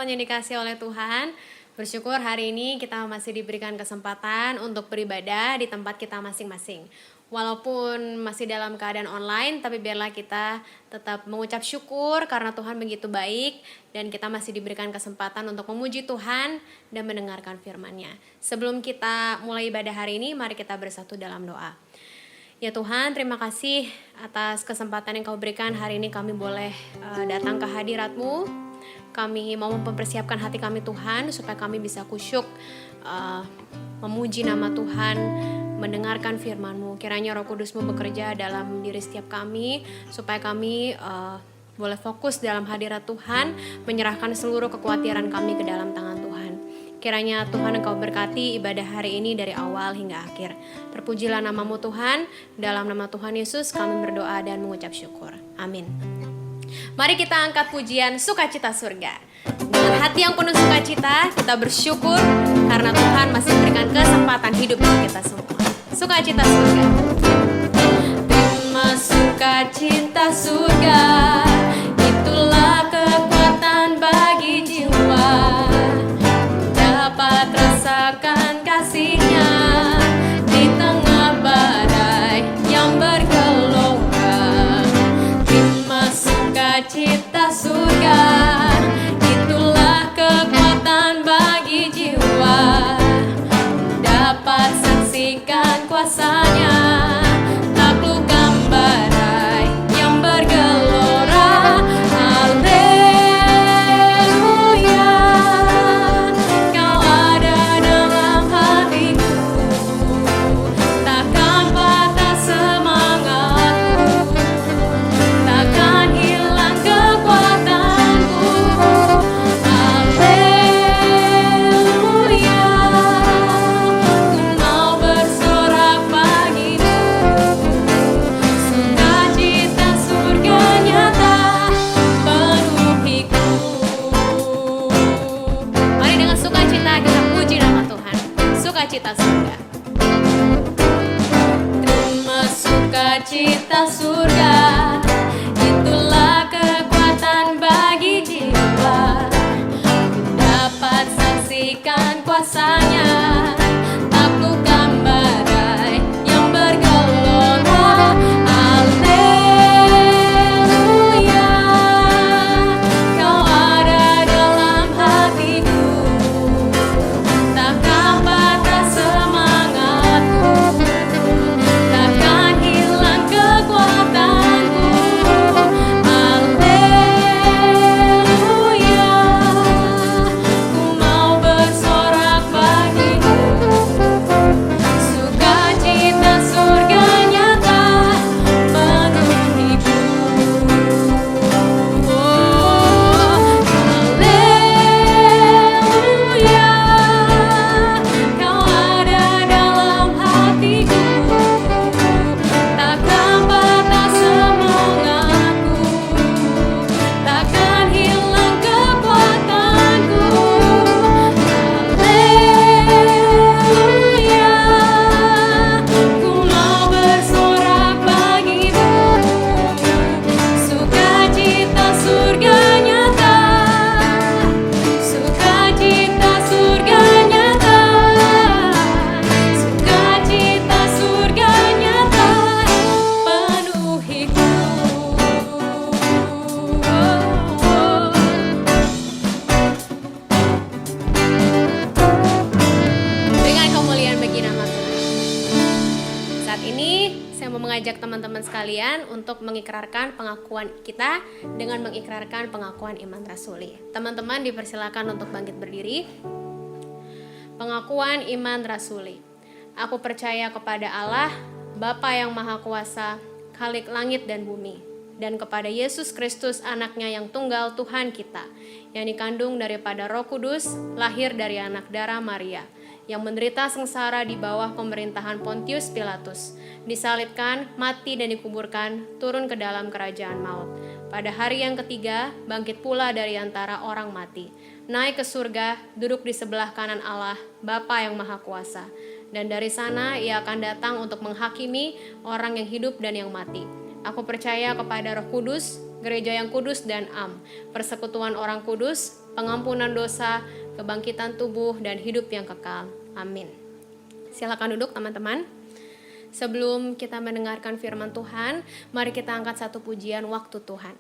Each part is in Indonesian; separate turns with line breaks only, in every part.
teman-teman yang dikasihi oleh Tuhan. Bersyukur hari ini kita masih diberikan kesempatan untuk beribadah di tempat kita masing-masing. Walaupun masih dalam keadaan online, tapi biarlah kita tetap mengucap syukur karena Tuhan begitu baik dan kita masih diberikan kesempatan untuk memuji Tuhan dan mendengarkan firman-Nya. Sebelum kita mulai ibadah hari ini, mari kita bersatu dalam doa. Ya Tuhan, terima kasih atas kesempatan yang Kau berikan hari ini kami boleh datang ke hadirat-Mu. Kami mau mempersiapkan hati kami Tuhan supaya kami bisa kusyuk memuji nama Tuhan, mendengarkan firman-Mu. Kiranya Roh Kudus-Mu bekerja dalam diri setiap kami supaya kami boleh fokus dalam hadirat Tuhan, menyerahkan seluruh kekhawatiran kami ke dalam tangan Tuhan. Kiranya Tuhan Engkau berkati ibadah hari ini dari awal hingga akhir. Terpujilah nama-Mu Tuhan, dalam nama Tuhan Yesus kami berdoa dan mengucap syukur. Amin. Mari kita angkat pujian Sukacita Surga. Dengan hati yang penuh sukacita, kita bersyukur karena Tuhan masih memberikan kesempatan hidup bagi kita semua. Sukacita Surga. Terima sukacita surga, itulah kekuatan bagi jiwa. Dapat rasakan kasih-Nya di tengah badai yang bergelora. Terima sukacita surga, itulah kekuatan bagi jiwa. Dapat saksikan kuasa-Nya, taklukkan badai yang bergelora. Haleluya, Kau ada dalam hatiku, takkan patah semangatku, takkan hilang kekuatanku. Haleluya, ku mau bersorak bagimu, sukacita surga nyata penuhiku. Mari dengan sukacita kita puji nama Tuhan. Sukacita surga. Terima sukacita surga, itulah kekuatan bagi jiwa. Dapat saksikan kuasa-Nya, taklukkan badai yang bergelora. Haleluya, Kau ada dalam hatiku, takkan patah semangatku, takkan hilang kekuatanku. Haleluya, ku mau bersorak bagimu, sukacita surga nyata penuhiku. Haleluya, Kau ada dalam hatiku, takkan patah semangatku, takkan hilang kekuatanku. Haleluya, ku mau bersorak bagimu, sukacita surga nyata, sukacita surga nyata, sukacita surga nyata penuhiku. Dengan kemuliaan bagi nama Tuhan. Saat ini saya mau mengajak teman-teman sekalian untuk mengikrarkan pengakuan kita dengan mengikrarkan pengakuan iman rasuli. Teman-teman dipersilakan untuk bangkit berdiri. Pengakuan iman rasuli. Aku percaya kepada Allah, Bapa yang Maha Kuasa, Khalik langit dan bumi, dan kepada Yesus Kristus anaknya yang tunggal Tuhan kita, yang dikandung daripada Roh Kudus, lahir dari anak darah Maria, yang menderita sengsara di bawah pemerintahan Pontius Pilatus, disalibkan, mati dan dikuburkan, turun ke dalam kerajaan maut. Pada hari yang ketiga, bangkit pula dari antara orang mati, naik ke surga, duduk di sebelah kanan Allah, Bapa yang Maha Kuasa. Dan dari sana Ia akan datang untuk menghakimi orang yang hidup dan yang mati. Aku percaya kepada Roh Kudus, gereja yang kudus dan am, persekutuan orang kudus, pengampunan dosa, kebangkitan tubuh, dan hidup yang kekal. Amin. Silakan duduk teman-teman. Sebelum kita mendengarkan firman Tuhan, mari kita angkat satu pujian waktu Tuhan.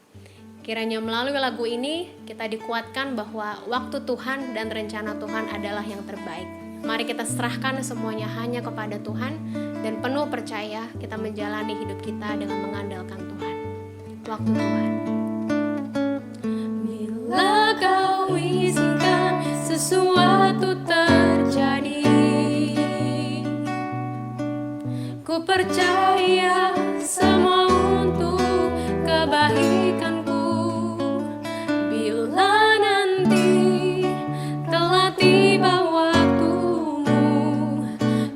Kiranya melalui lagu ini kita dikuatkan bahwa waktu Tuhan dan rencana Tuhan adalah yang terbaik. Mari kita serahkan semuanya hanya kepada Tuhan dan penuh percaya kita menjalani hidup kita dengan mengandalkan Tuhan. Waktu Tuhan. Bila kau izinkan sesuatu terjadi, ku percaya semua untuk kebaikanku. Bila nanti telah tiba waktumu,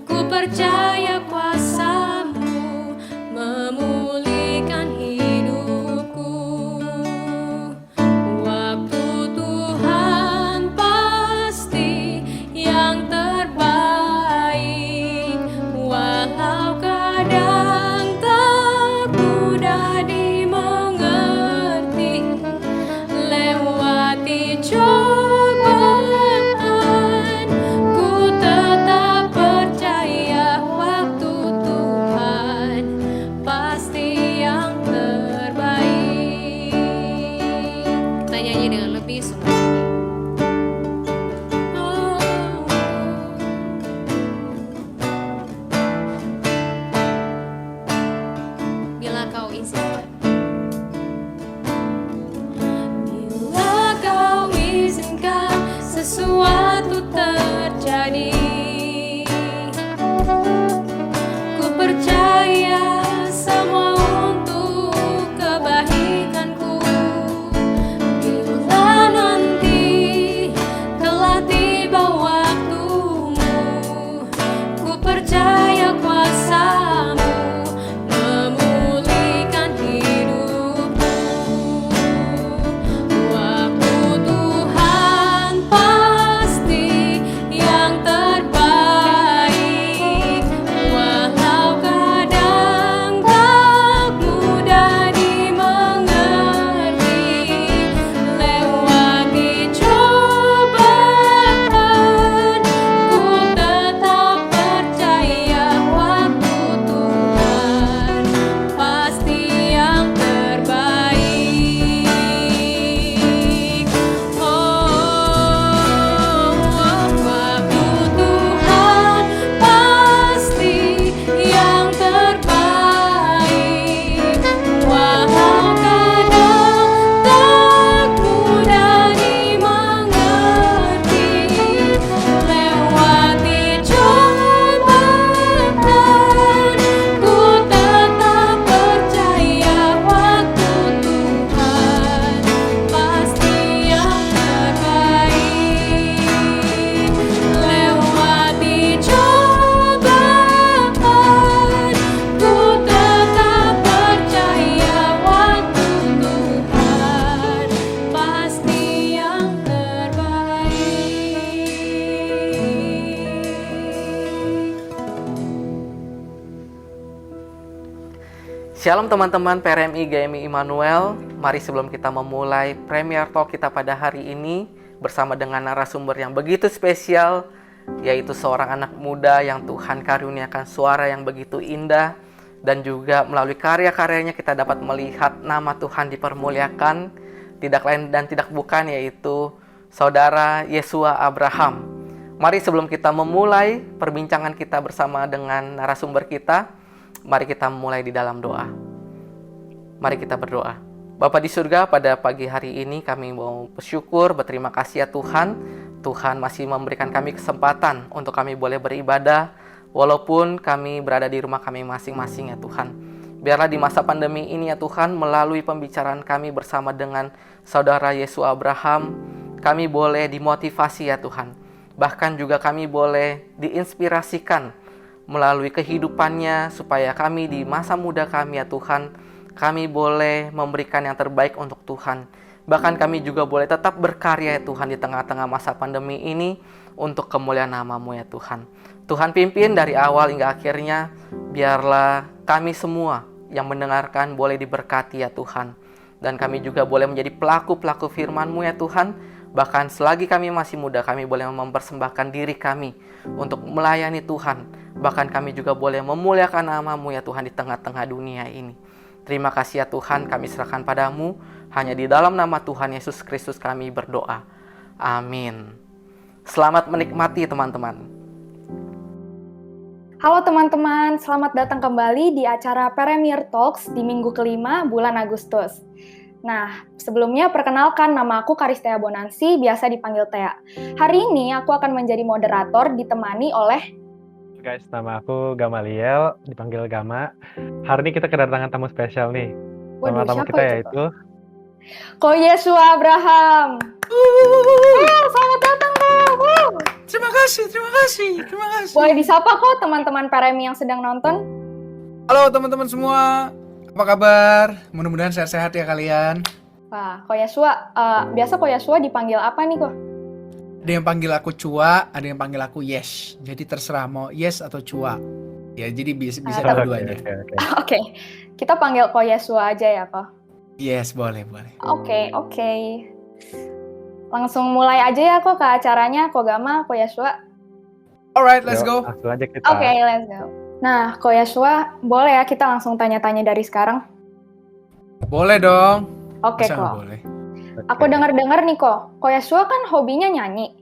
ku percaya kuasa-Mu memulihkan hidupku. Waktu Tuhan pasti yang terbaik, walau kadang tak mudah dimengerti. Lewati cobaan, ku tetap percaya waktu Tuhan pasti yang terbaik. Kita nyanyi dengan lebih sungguh. Bila kau izinkan. Bila kau izinkan sesuatu terjadi, ku percaya semua untuk kebaikanku. Bila nanti telah tiba waktumu, ku percaya kuasa-Mu memulihkan hidupku. Waktu Tuhan pasti yang terbaik, walau kadang tak mudah dimengerti. Lewati cobaan, ku tetap percaya waktu Tuhan pasti yang terbaik. Waktu Tuhan pasti yang terbaik, walau kadang tak mudah dimengerti. Lewati cobaan, ku tetap percaya waktu Tuhan pasti yang terbaik. Lewati cobaan, ku tetap percaya waktu Tuhan pasti yang terbaik.
Shalom teman-teman PRMI GMI Immanuel. Mari sebelum kita memulai Premier Talk kita pada hari ini bersama dengan narasumber yang begitu spesial, yaitu seorang anak muda yang Tuhan karuniakan suara yang begitu indah, dan juga melalui karya-karyanya kita dapat melihat nama Tuhan dipermuliakan, tidak lain dan tidak bukan yaitu Saudara Yesua Abraham. Mari sebelum kita memulai perbincangan kita bersama dengan narasumber kita, mari kita mulai di dalam doa. Mari kita berdoa. Bapa di surga, pada pagi hari ini kami mau bersyukur, berterima kasih ya Tuhan. Tuhan masih memberikan kami kesempatan untuk kami boleh beribadah, walaupun kami berada di rumah kami masing-masing ya Tuhan. Biarlah di masa pandemi ini ya Tuhan, melalui pembicaraan kami bersama dengan Saudara Yesua Abraham, kami boleh dimotivasi ya Tuhan. Bahkan juga kami boleh diinspirasikan melalui kehidupannya, supaya kami di masa muda kami ya Tuhan, kami boleh memberikan yang terbaik untuk Tuhan. Bahkan kami juga boleh tetap berkarya ya Tuhan di tengah-tengah masa pandemi ini untuk kemuliaan nama-Mu ya Tuhan. Tuhan pimpin dari awal hingga akhirnya, biarlah kami semua yang mendengarkan boleh diberkati ya Tuhan. Dan kami juga boleh menjadi pelaku-pelaku firman-Mu ya Tuhan, Bahkan selagi kami masih muda, kami boleh mempersembahkan diri kami untuk melayani Tuhan. Bahkan kami juga boleh memuliakan nama-Mu ya Tuhan di tengah-tengah dunia ini. Terima kasih ya Tuhan, kami serahkan padamu. Hanya di dalam nama Tuhan Yesus Kristus kami berdoa. Amin. Selamat menikmati teman-teman.
Halo teman-teman, selamat datang kembali di acara Premier Talks di minggu kelima bulan Agustus. Nah, sebelumnya perkenalkan nama aku Karistea Bonansi, biasa dipanggil Tea. Hari ini aku akan menjadi moderator ditemani oleh...
Guys, nama aku Gamaliel, dipanggil Gama. Hari ini kita kedatangan tamu spesial nih. Nama
Waduh,
tamu
siapa
kita
itu,
yaitu
Ko Yesua Abraham. Selamat datang, Ko.
Terima kasih.
Boleh disapa kok teman-teman Paremi yang sedang nonton?
Halo teman-teman semua, apa kabar? Mudah-mudahan sehat-sehat ya kalian.
Wah, Ko Yesua, biasa Ko Yesua dipanggil apa nih, Ko?
Ada yang panggil aku Cua, ada yang panggil aku Yes. Jadi terserah mau Yes atau Cua. Ya, jadi bisa dua-duanya.
Oke.
Oke, kita panggil Ko Yesua aja ya, Ko.
Yes, boleh.
Oke. Langsung mulai aja ya, Ko, ke acaranya. Ko Gama, Ko Yesua.
Alright, let's
Yuk,
go.
langsung aja kita.
Oke, let's go. Nah, Ko Yesua, boleh ya kita langsung tanya-tanya dari sekarang?
Boleh dong.
Oke,
Masa
Ko.
nggak boleh?
Oke.
Aku dengar-dengar nih, Ko Yesua kan hobinya nyanyi.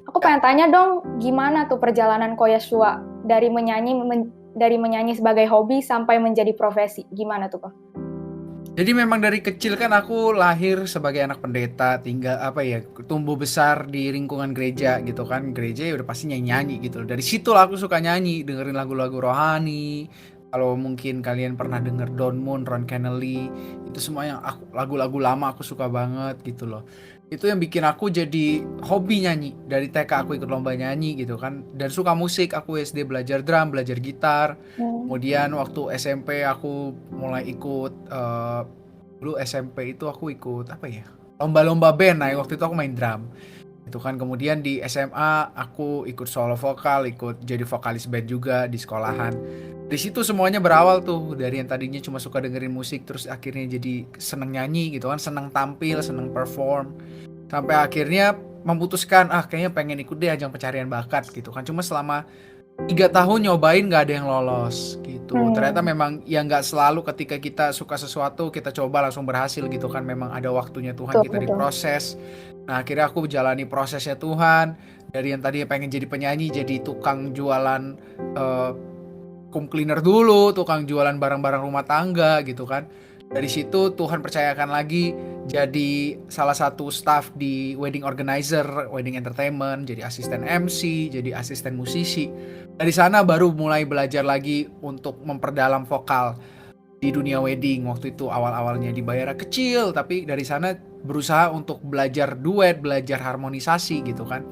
Aku pengen tanya dong, gimana tuh perjalanan Ko Yesua dari menyanyi sebagai hobi sampai menjadi profesi? Gimana tuh, Ko?
Jadi memang dari kecil kan aku lahir sebagai anak pendeta, tumbuh besar di lingkungan gereja gitu kan. Gereja ya udah pasti nyanyi gitu. Dari situ lah aku suka nyanyi, dengerin lagu-lagu rohani. Kalau mungkin kalian pernah denger Don Moon, Ron Kennedy, itu semua yang lagu-lagu lama aku suka banget gitu loh. Itu yang bikin aku jadi hobi nyanyi. Dari TK aku ikut lomba nyanyi gitu kan. Dan suka musik, aku SD belajar drum, belajar gitar. Kemudian waktu SMP aku mulai ikut dulu SMP itu aku ikut lomba-lomba band. Nah waktu itu aku main drum itu kan. Kemudian di SMA aku ikut solo vokal, ikut jadi vokalis band juga di sekolahan. Di situ semuanya berawal tuh, dari yang tadinya cuma suka dengerin musik terus akhirnya jadi seneng nyanyi gitu kan, seneng tampil, seneng perform, sampai akhirnya memutuskan kayaknya pengen ikut deh ajang pencarian bakat gitu kan. Cuma selama 3 tahun nyobain gak ada yang lolos gitu. Ternyata memang ya gak selalu ketika kita suka sesuatu kita coba langsung berhasil gitu kan. Memang ada waktunya Tuhan kita diproses. Nah akhirnya aku jalani prosesnya Tuhan. Dari yang tadinya pengen jadi penyanyi jadi tukang jualan vacuum cleaner dulu, tukang jualan barang-barang rumah tangga gitu kan. Dari situ Tuhan percayakan lagi jadi salah satu staff di wedding organizer, wedding entertainment, jadi asisten MC, jadi asisten musisi. Dari sana baru mulai belajar lagi untuk memperdalam vokal di dunia wedding. Waktu itu awal-awalnya dibayar kecil, tapi dari sana berusaha untuk belajar duet, belajar harmonisasi gitu kan.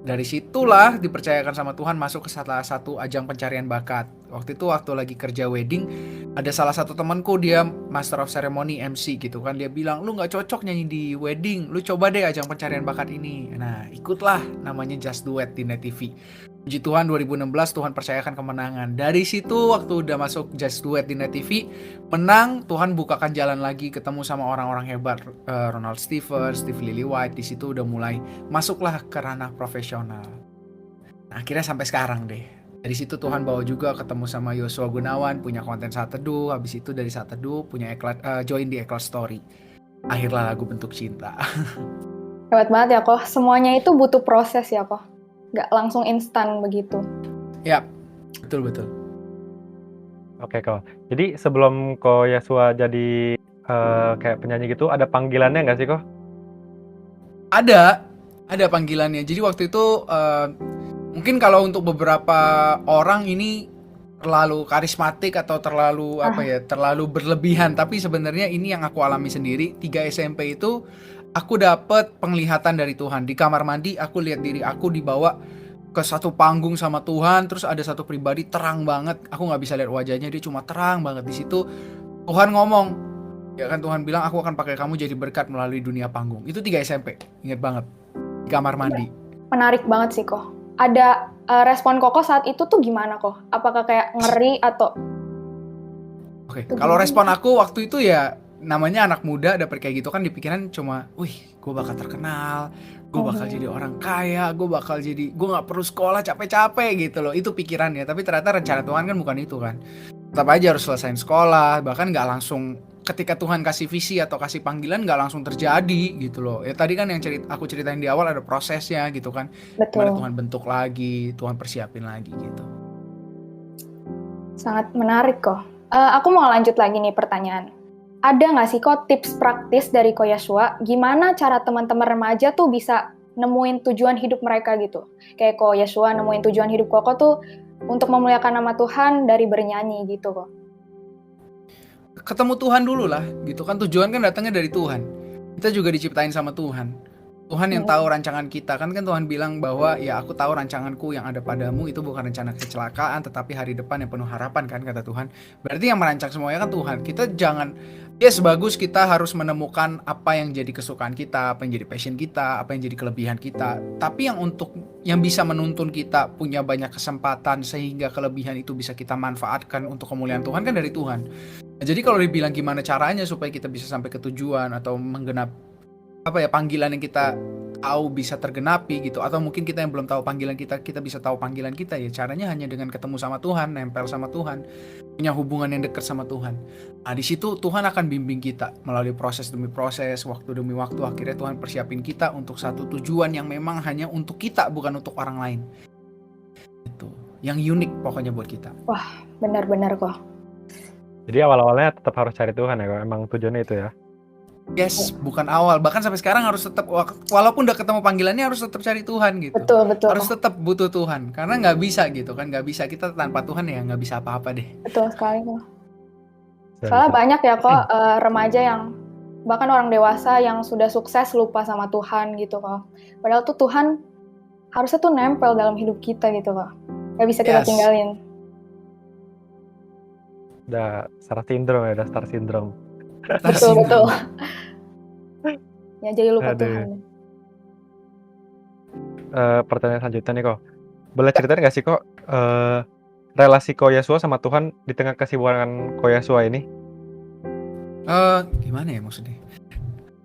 Dari situlah dipercayakan sama Tuhan masuk ke salah satu ajang pencarian bakat. Waktu itu waktu lagi kerja wedding, ada salah satu temanku, dia master of ceremony MC gitu kan. Dia bilang, lu gak cocok nyanyi di wedding, lu coba deh ajang pencarian bakat ini. Nah ikutlah, namanya Just Duet di Net TV. Puji Tuhan 2016 Tuhan percayakan kemenangan. Dari situ waktu udah masuk Just Duet di Net TV, menang, Tuhan bukakan jalan lagi, ketemu sama orang-orang hebat, Ronald Stevens, Steve Lillywhite. Di situ udah mulai masuklah ke ranah profesional. Nah, akhirnya sampai sekarang deh. Dari situ Tuhan bawa juga ketemu sama Yosua Gunawan, punya konten Saat Teduh. Habis itu dari Saat Teduh punya join di Eklas Story. Akhirnya lagu Bentuk Cinta.
Hebat banget ya, Ko. Semuanya itu butuh proses ya, Ko. Gak langsung instan begitu.
Ya, betul.
Oke, Ko. Jadi sebelum Ko Yesua jadi kayak penyanyi gitu, ada panggilannya nggak sih, Ko?
Ada panggilannya. Jadi waktu itu mungkin kalau untuk beberapa orang ini terlalu karismatik atau terlalu terlalu berlebihan. Tapi sebenarnya ini yang aku alami sendiri. 3 SMP itu aku dapat penglihatan dari Tuhan. Di kamar mandi aku lihat diri aku dibawa ke satu panggung sama Tuhan. Terus ada satu pribadi terang banget. Aku gak bisa lihat wajahnya, dia cuma terang banget. Di situ Tuhan ngomong, ya kan, Tuhan bilang aku akan pakai kamu jadi berkat melalui dunia panggung. Itu 3 SMP, ingat banget. Di kamar mandi.
Menarik banget sih, Ko. Ada respon Koko saat itu tuh gimana, Ko? Apakah kayak ngeri atau...
Oke, kalau respon aku waktu itu ya namanya anak muda dapet kayak gitu kan di pikiran cuma, wih, gue bakal terkenal, gue bakal jadi orang kaya, gue nggak perlu sekolah capek-capek gitu loh. Itu pikirannya. Tapi ternyata rencana Tuhan kan bukan itu kan. Tetap aja harus selesain sekolah, bahkan nggak langsung ketika Tuhan kasih visi atau kasih panggilan nggak langsung terjadi gitu loh. Ya tadi kan yang aku ceritain di awal ada prosesnya gitu kan. Gimana
Betul.
Tuhan bentuk lagi, Tuhan persiapin lagi gitu.
Sangat menarik kok. Aku mau lanjut lagi nih pertanyaan. Ada nggak sih kok tips praktis dari Ko Yesua gimana cara teman-teman remaja tuh bisa nemuin tujuan hidup mereka gitu? Kayak Ko Yesua nemuin tujuan hidup Koko tuh untuk memuliakan nama Tuhan dari bernyanyi gitu kok.
Ketemu Tuhan dulu lah gitu kan, tujuan kan datangnya dari Tuhan. Kita juga diciptain sama Tuhan. Tuhan yang tahu rancangan kita kan Tuhan bilang bahwa ya aku tahu rancanganku yang ada padamu itu bukan rencana kecelakaan tetapi hari depan yang penuh harapan kan, kata Tuhan. Berarti yang merancang semuanya kan Tuhan. Kita jangan, ya sebagus kita harus menemukan apa yang jadi kesukaan kita, apa yang jadi passion kita, apa yang jadi kelebihan kita, tapi yang bisa menuntun kita punya banyak kesempatan sehingga kelebihan itu bisa kita manfaatkan untuk kemuliaan Tuhan kan dari Tuhan. Nah, jadi kalau dibilang gimana caranya supaya kita bisa sampai ke tujuan atau panggilan yang kita tahu bisa tergenapi gitu, atau mungkin kita yang belum tahu panggilan kita bisa tahu panggilan kita, ya caranya hanya dengan ketemu sama Tuhan, nempel sama Tuhan, punya hubungan yang dekat sama Tuhan. Nah di situ Tuhan akan bimbing kita melalui proses demi proses, waktu demi waktu, akhirnya Tuhan persiapin kita untuk satu tujuan yang memang hanya untuk kita, bukan untuk orang lain. Itu yang unik pokoknya buat kita.
Wah, benar-benar kok.
Jadi awal-awalnya tetap harus cari Tuhan ya, kok. Emang tujuannya itu ya.
Yes, bukan awal. Bahkan sampai sekarang harus tetap, walaupun udah ketemu panggilannya harus tetap cari Tuhan gitu.
Betul.
Harus tetap butuh Tuhan. Karena nggak bisa gitu kan. Nggak bisa, kita tanpa Tuhan ya nggak bisa apa-apa deh.
Betul sekali kok. Soalnya banyak ya kok remaja yang, bahkan orang dewasa yang sudah sukses lupa sama Tuhan gitu kok. Padahal tuh Tuhan harusnya tuh nempel dalam hidup kita gitu kok. Gak bisa kita tinggalin.
Udah star syndrome ya, udah star syndrome.
Betul. Ya jadi lupa
Aduh.
Tuhan.
Pertanyaan selanjutnya nih kok. Boleh ceritain nggak sih kok relasi Ko Yesua sama Tuhan di tengah kesibukan Ko Yesua ini?
Gimana ya maksudnya?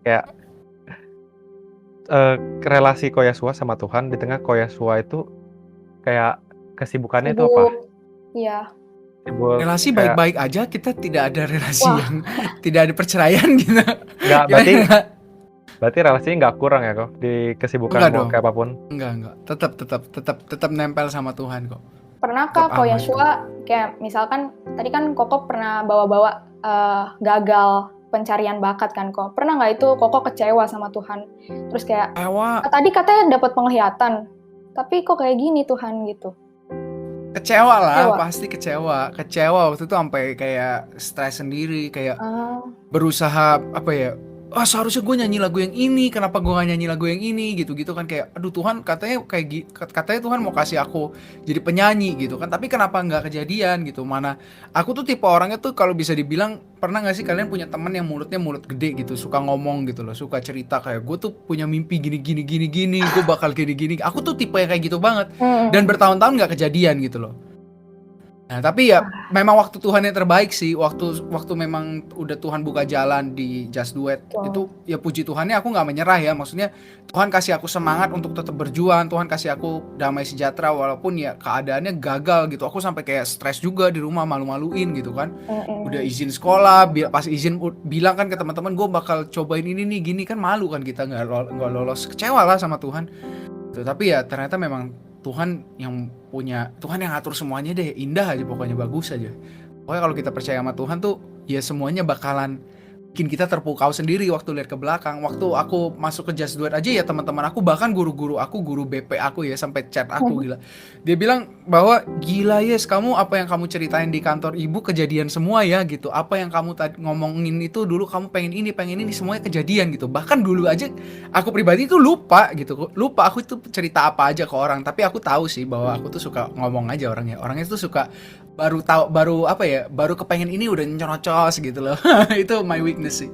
Kayak relasi Ko Yesua sama Tuhan di tengah Ko Yesua itu kayak kesibukannya itu apa?
Iya.
Relasi baik-baik aja, kita tidak ada relasi yang tidak ada perceraian gitu.
Enggak, berarti relasinya nggak kurang ya kok di kesibukan mau kayak apapun?
Enggak. Tetap nempel sama Tuhan kok.
Pernahkah Ko Yesua kayak misalkan tadi kan Koko pernah bawa-bawa gagal pencarian bakat kan kok. Pernah nggak itu Koko kecewa sama Tuhan? Terus kayak tadi katanya dapat penglihatan, tapi kok kayak gini Tuhan gitu.
Kecewa lah, pasti kecewa waktu itu sampai kayak stres sendiri, kayak berusaha seharusnya gue nyanyi lagu yang ini, kenapa gue gak nyanyi lagu yang ini gitu kan, kayak aduh Tuhan katanya Tuhan mau kasih aku jadi penyanyi gitu kan, tapi kenapa nggak kejadian gitu. Mana aku tuh tipe orangnya tuh kalau bisa dibilang, pernah nggak sih kalian punya teman yang mulutnya mulut gede gitu, suka ngomong gitu loh, suka cerita kayak gue tuh punya mimpi gini, gue bakal gini. Aku tuh tipe yang kayak gitu banget, dan bertahun-tahun nggak kejadian gitu loh. Nah tapi ya memang waktu Tuhan yang terbaik sih, waktu memang udah Tuhan buka jalan di Just Do It, itu ya puji Tuhannya aku nggak menyerah ya, maksudnya Tuhan kasih aku semangat untuk tetap berjuang, Tuhan kasih aku damai sejahtera walaupun ya keadaannya gagal gitu. Aku sampai kayak stres juga di rumah, malu-maluin gitu kan. Udah izin sekolah, pas izin bilang kan ke teman-teman gue bakal cobain ini nih gini kan, malu kan kita nggak lolos, kecewa lah sama Tuhan. Tapi ya ternyata memang Tuhan yang ngatur semuanya deh, indah aja pokoknya, bagus aja. Pokoknya kalau kita percaya sama Tuhan tuh ya semuanya bakalan bikin kita terpukau sendiri. Waktu lihat ke belakang, waktu aku masuk ke Just Do It aja ya, teman-teman aku, bahkan guru-guru aku, guru BP aku ya, sampai chat aku gila. Dia bilang bahwa gila Yes, kamu apa yang kamu ceritain di kantor ibu kejadian semua ya gitu. Apa yang kamu tadi ngomongin itu dulu, kamu pengen ini semuanya kejadian gitu. Bahkan dulu aja aku pribadi tuh lupa aku itu cerita apa aja ke orang, tapi aku tahu sih bahwa aku tuh suka ngomong aja orangnya tuh suka baru kepengen ini udah nyerocos gitu loh. Itu my weakness sih.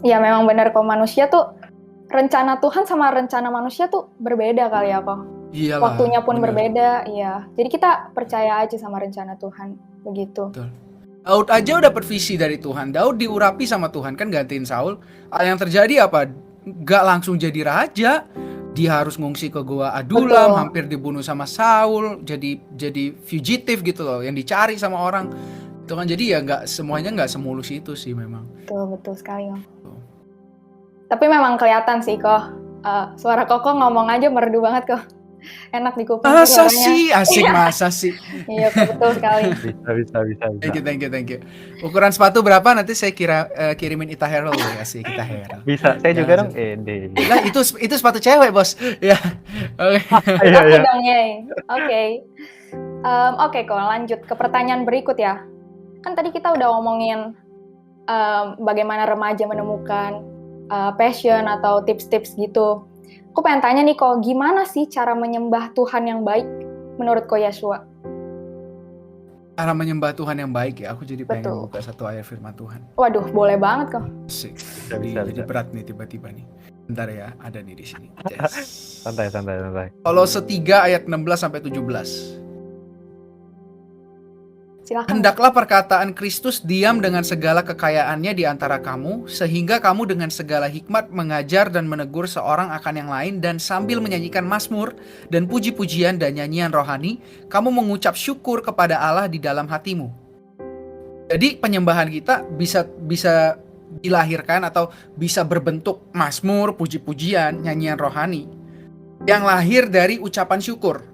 Ya memang benar kok, manusia tuh rencana Tuhan sama rencana manusia tuh berbeda kali ya kok.
Iyalah,
waktunya pun
bener.
Berbeda, iya. Jadi kita percaya aja sama rencana Tuhan, begitu.
Betul. Daud aja dapat visi dari Tuhan. Daud diurapi sama Tuhan kan gantiin Saul. Yang terjadi apa? Gak langsung jadi raja. Dia harus ngungsi ke gua Adulam,
Betul.
hampir dibunuh sama Saul, jadi fugitif gitu loh, yang dicari sama orang. Itu kan jadi ya semuanya nggak semulus itu sih memang.
Betul sekali Om. Tapi memang kelihatan sih kok, suara Koko ngomong aja merdu banget kok. Enak di kuping
Masa
suaranya.
sih? Asik masa sih?
Iya betul sekali.
Bisa.
Thank you. Ukuran sepatu berapa? Nanti saya kirimin Ita Herald ya, asik Ita Herald.
Bisa, saya
Ya,
juga dong.
langsung. Lah itu sepatu cewek bos. Ya. Oke.
Iya.
Oke dong, Yey. Oke. Oke kok, lanjut ke pertanyaan berikut ya. Kan tadi kita udah ngomongin bagaimana remaja menemukan passion atau tips-tips gitu. Aku pengen tanya nih kok, gimana sih cara menyembah Tuhan yang baik menurut Ko Yesua?
Cara menyembah Tuhan yang baik ya. Aku jadi pengen
Betul.
buka satu ayat firman Tuhan.
Waduh, boleh banget kok.
Asik.
Bisa.
Jadi berat nih tiba-tiba nih. Bentar ya, ada nih di sini. Yes.
Santai.
Kolose 3 ayat 16 sampai 17.
Silakan.
Hendaklah perkataan Kristus diam dengan segala kekayaannya di antara kamu, sehingga kamu dengan segala hikmat mengajar dan menegur seorang akan yang lain, dan sambil menyanyikan mazmur dan puji-pujian dan nyanyian rohani, kamu mengucap syukur kepada Allah di dalam hatimu. Jadi penyembahan kita bisa dilahirkan atau bisa berbentuk mazmur, puji-pujian, nyanyian rohani yang lahir dari ucapan syukur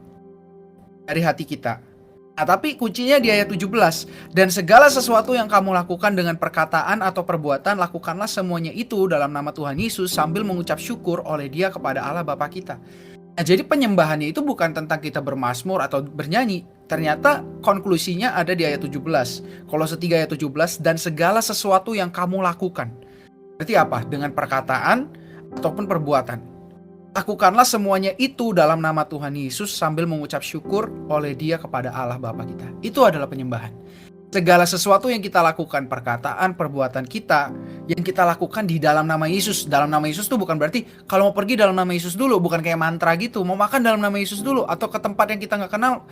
dari hati kita. Nah, tapi kuncinya di ayat 17. Dan segala sesuatu yang kamu lakukan dengan perkataan atau perbuatan, lakukanlah semuanya itu dalam nama Tuhan Yesus sambil mengucap syukur oleh Dia kepada Allah Bapa kita. Nah, jadi penyembahannya itu bukan tentang kita bermazmur atau bernyanyi. Ternyata konklusinya ada di ayat 17. Kolose 3 ayat 17. Dan segala sesuatu yang kamu lakukan. Berarti apa? Dengan perkataan ataupun perbuatan. Lakukanlah semuanya itu dalam nama Tuhan Yesus sambil mengucap syukur oleh Dia kepada Allah Bapa kita. Itu adalah penyembahan. Segala sesuatu yang kita lakukan, perkataan, perbuatan kita, yang kita lakukan di dalam nama Yesus. Dalam nama Yesus itu bukan berarti kalau mau pergi dalam nama Yesus dulu, bukan kayak mantra gitu. Mau makan dalam nama Yesus dulu, atau ke tempat yang kita nggak kenal,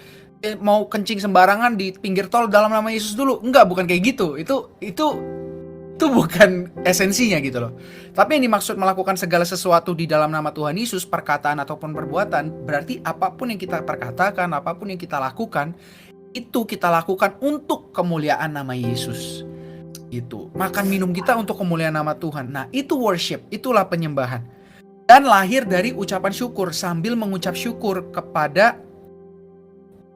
mau kencing sembarangan di pinggir tol dalam nama Yesus dulu. Enggak, bukan kayak gitu. Itu bukan esensinya gitu loh. Tapi yang dimaksud melakukan segala sesuatu di dalam nama Tuhan Yesus, perkataan ataupun perbuatan, berarti apapun yang kita perkatakan, apapun yang kita lakukan, itu kita lakukan untuk kemuliaan nama Yesus. Itu. Makan minum kita untuk kemuliaan nama Tuhan. Nah, itu worship, itulah penyembahan. Dan lahir dari ucapan syukur sambil mengucap syukur kepada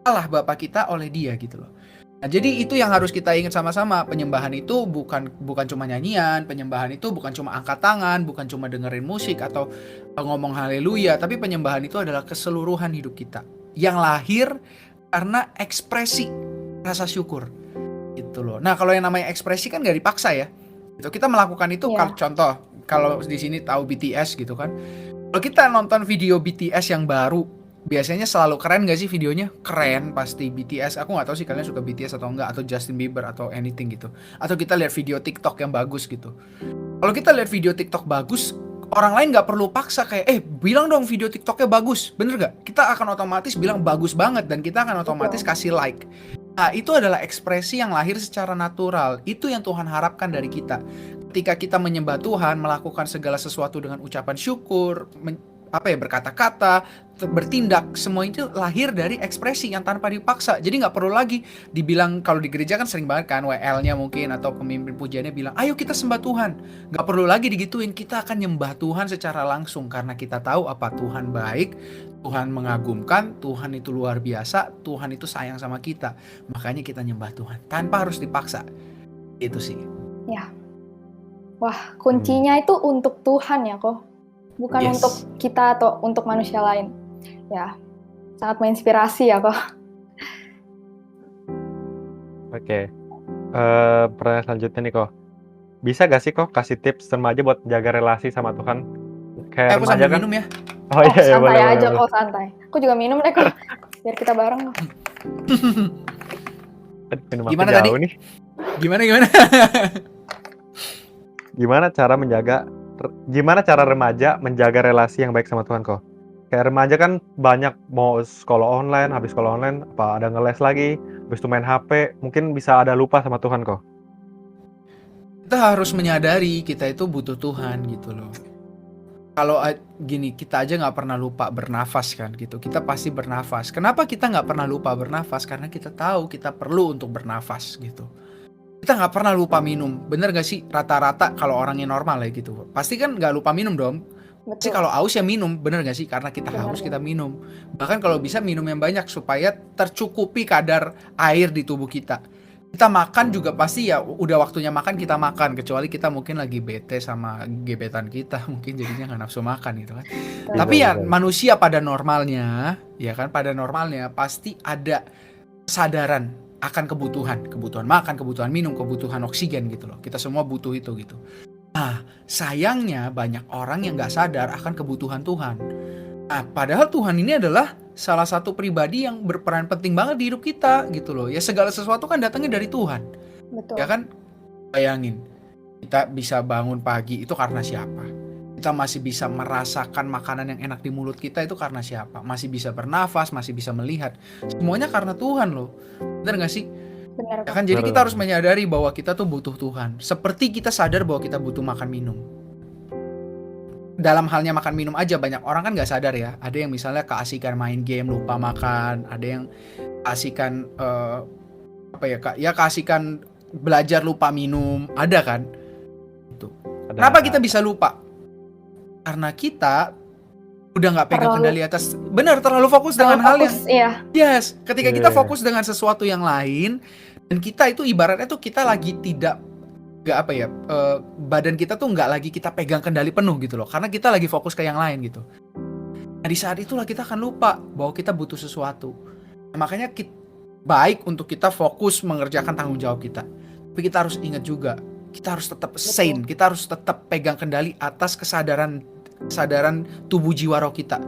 Allah Bapa kita oleh Dia gitu loh. Nah, jadi itu yang harus kita ingat sama-sama. Penyembahan itu bukan cuma nyanyian, penyembahan itu bukan cuma angkat tangan, bukan cuma dengerin musik atau ngomong haleluya, tapi penyembahan itu adalah keseluruhan hidup kita yang lahir karena ekspresi rasa syukur. Gitu loh. Nah, kalau yang namanya ekspresi kan gak dipaksa ya. Gitu. Kita melakukan itu contoh, kalau di sini tahu BTS gitu kan. Kalau kita nonton video BTS yang baru, biasanya selalu keren gak sih videonya? Keren pasti BTS. Aku gak tahu sih kalian suka BTS atau enggak, atau Justin Bieber atau anything gitu. Atau kita lihat video TikTok yang bagus gitu. Kalau kita lihat video TikTok bagus, orang lain gak perlu paksa kayak, bilang dong video TikToknya bagus. Bener gak? Kita akan otomatis bilang bagus banget dan kita akan otomatis kasih like. Nah, itu adalah ekspresi yang lahir secara natural. Itu yang Tuhan harapkan dari kita. Ketika kita menyembah Tuhan, melakukan segala sesuatu dengan ucapan syukur, berkata-kata, bertindak, semua itu lahir dari ekspresi yang tanpa dipaksa. Jadi nggak perlu lagi dibilang, kalau di gereja kan sering banget kan WL-nya mungkin atau pemimpin pujiannya bilang, ayo kita sembah Tuhan. Nggak perlu lagi digituin, kita akan nyembah Tuhan secara langsung karena kita tahu apa Tuhan baik, Tuhan mengagumkan, Tuhan itu luar biasa, Tuhan itu sayang sama kita. Makanya kita nyembah Tuhan tanpa harus dipaksa. Itu sih.
Ya. Wah, kuncinya itu untuk Tuhan ya kok. Bukan untuk kita atau untuk manusia lain. Ya, sangat menginspirasi ya kok.
Oke. Pertanyaan selanjutnya nih kok. Bisa gak sih kok kasih tips remaja buat jaga relasi sama Tuhan? Kayak
Aku
remaja
sambil
kan?
minum ya.
Oh iya,
santai
boleh,
aja
boleh.
kok, santai. Aku juga minum deh kok. Biar kita bareng kok.
Minum aku
Gimana
jauh
tadi?
nih.
Gimana?
Gimana cara remaja menjaga relasi yang baik sama Tuhan kok? Kayak remaja kan banyak mau sekolah online, habis sekolah online apa ada ngeles lagi, habis itu main HP, mungkin bisa ada lupa sama Tuhan kok.
Kita harus menyadari kita itu butuh Tuhan gitu loh. Kalau gini, kita aja nggak pernah lupa bernafas kan gitu. Kita pasti bernafas. Kenapa kita nggak pernah lupa bernafas? Karena kita tahu kita perlu untuk bernafas gitu. Kita nggak pernah lupa minum. Bener gak sih? Rata-rata kalau orangnya normal ya gitu. Pasti kan nggak lupa minum dong. Pasti
Betul.
kalau aus ya minum. Bener gak sih? Karena kita
Benar,
haus,
benar.
kita minum. Bahkan kalau bisa minum yang banyak supaya tercukupi kadar air di tubuh kita. Kita makan juga pasti ya udah waktunya makan kita makan. Kecuali kita mungkin lagi bete sama gebetan kita. Mungkin jadinya nggak nafsu makan gitu kan.
Betul.
Tapi ya
Betul.
manusia pada normalnya, ya kan, pada normalnya pasti ada kesadaran akan kebutuhan makan, kebutuhan minum, kebutuhan oksigen gitu loh. Kita semua butuh itu gitu. Nah, sayangnya banyak orang yang nggak sadar akan kebutuhan Tuhan. Nah, padahal Tuhan ini adalah salah satu pribadi yang berperan penting banget di hidup kita gitu loh. Ya segala sesuatu kan datangnya dari Tuhan.
Betul.
Ya kan? Bayangin, kita bisa bangun pagi itu karena siapa? Kita masih bisa merasakan makanan yang enak di mulut kita itu karena siapa? Masih bisa bernafas, masih bisa melihat. Semuanya karena Tuhan loh. Bener gak sih?
Benar
Ya
kok.
kan? Jadi
Benar,
kita
benar.
harus menyadari bahwa kita tuh butuh Tuhan. Seperti kita sadar bahwa kita butuh makan minum. Dalam halnya makan minum aja banyak orang kan nggak sadar ya. Ada yang misalnya keasikan main game lupa makan. Ada yang keasikan keasikan belajar lupa minum. Ada kan? Itu. Kenapa kita bisa lupa? Karena kita udah nggak pegang
Terlalu-
kendali atas. Benar, terlalu fokus dengan hal yang.
Iya,
Yes, ketika kita
Iya.
fokus dengan sesuatu yang lain dan kita itu ibaratnya tuh kita lagi tidak badan kita tuh nggak lagi kita pegang kendali penuh gitu loh, karena kita lagi fokus ke yang lain gitu. Nah, di saat itulah kita akan lupa bahwa kita butuh sesuatu. Nah, makanya baik untuk kita fokus mengerjakan tanggung jawab kita, tapi kita harus ingat juga kita harus tetap sane, kita harus tetap pegang kendali atas kesadaran tubuh jiwa roh kita.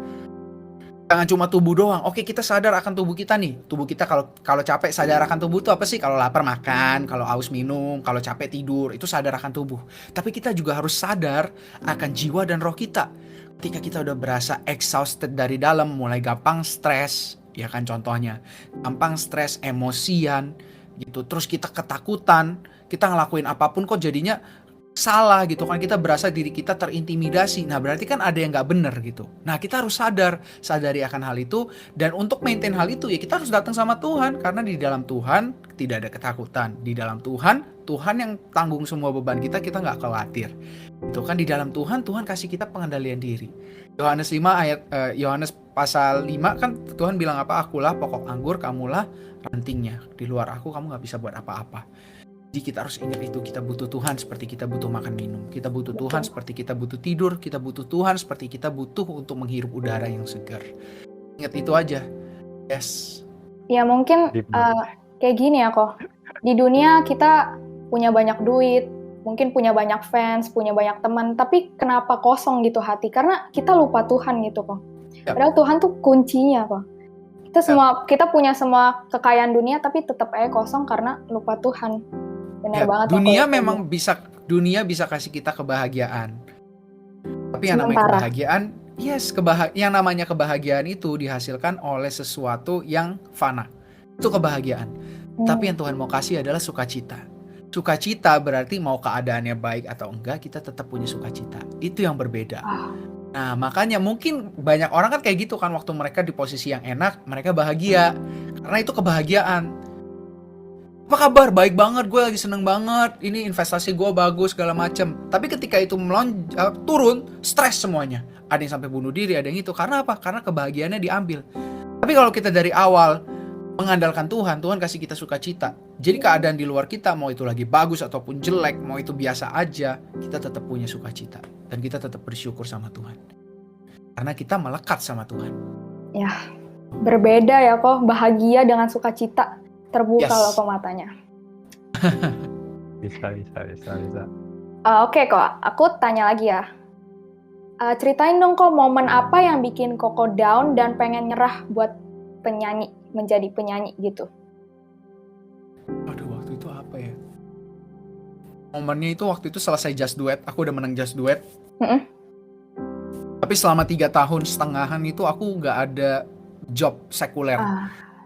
Jangan cuma tubuh doang. Oke, kita sadar akan tubuh kita nih. Tubuh kita kalau capek sadar akan tubuh itu apa sih? Kalau lapar makan, kalau haus minum, kalau capek tidur, itu sadar akan tubuh. Tapi kita juga harus sadar akan jiwa dan roh kita. Ketika kita udah berasa exhausted dari dalam, mulai gampang stres, ya kan contohnya. Gampang stres, emosian gitu. Terus kita ketakutan, kita ngelakuin apapun kok jadinya salah gitu kan, kita berasa diri kita terintimidasi. Nah berarti kan ada yang nggak bener gitu. Nah kita harus sadari akan hal itu. Dan untuk maintain hal itu ya kita harus datang sama Tuhan. Karena di dalam Tuhan tidak ada ketakutan. Di dalam Tuhan yang tanggung semua beban kita nggak khawatir. Itu kan di dalam Tuhan kasih kita pengendalian diri. Yohanes pasal 5 kan Tuhan bilang apa? Akulah pokok anggur, kamulah rantingnya. Di luar aku kamu nggak bisa buat apa-apa. Jadi kita harus ingat itu, kita butuh Tuhan seperti kita butuh makan minum. Kita butuh Tuhan seperti kita butuh tidur. Kita butuh Tuhan seperti kita butuh untuk menghirup udara yang segar. Ingat itu aja. Yes.
ya mungkin
Deep.
kayak gini ya kok. Di dunia kita punya banyak duit, mungkin punya banyak fans, punya banyak teman, tapi kenapa kosong gitu hati? Karena kita lupa Tuhan gitu kok.
Ya.
Padahal Tuhan tuh kuncinya kok. Kita punya semua kekayaan dunia, tapi tetap aja kosong karena lupa Tuhan. Benar
Ya,
banget.
dunia
kok.
memang bisa kasih kita kebahagiaan. Tapi yang namanya
Sementara.
kebahagiaan, yang namanya kebahagiaan itu dihasilkan oleh sesuatu yang fana. Itu kebahagiaan. Tapi yang Tuhan mau kasih adalah sukacita. Sukacita berarti mau keadaannya baik atau enggak, kita tetap punya sukacita. Itu yang berbeda. Nah, makanya mungkin banyak orang kan kayak gitu kan, waktu mereka di posisi yang enak, mereka bahagia. Karena itu kebahagiaan. Apa kabar? Baik banget, gue lagi seneng banget. Ini investasi gue bagus, segala macem. Tapi ketika itu turun, stres semuanya. Ada yang sampai bunuh diri, ada yang itu. Karena apa? Karena kebahagiaannya diambil. Tapi kalau kita dari awal mengandalkan Tuhan kasih kita sukacita. Jadi keadaan di luar kita, mau itu lagi bagus ataupun jelek, mau itu biasa aja, kita tetap punya sukacita. Dan kita tetap bersyukur sama Tuhan. Karena kita melekat sama Tuhan.
Ya, berbeda ya kok, bahagia dengan sukacita. Terbuka
Yes.
loh kok matanya.
Bisa.
Oke kok, aku tanya lagi ya. Ceritain dong kok momen apa yang bikin Koko down dan pengen nyerah buat menjadi penyanyi gitu.
Aduh, waktu itu apa ya? Momennya itu waktu itu selesai Just Duet. Aku udah menang Just Duet.
Mm-mm.
Tapi selama 3 tahun setengahan itu aku nggak ada job sekuler.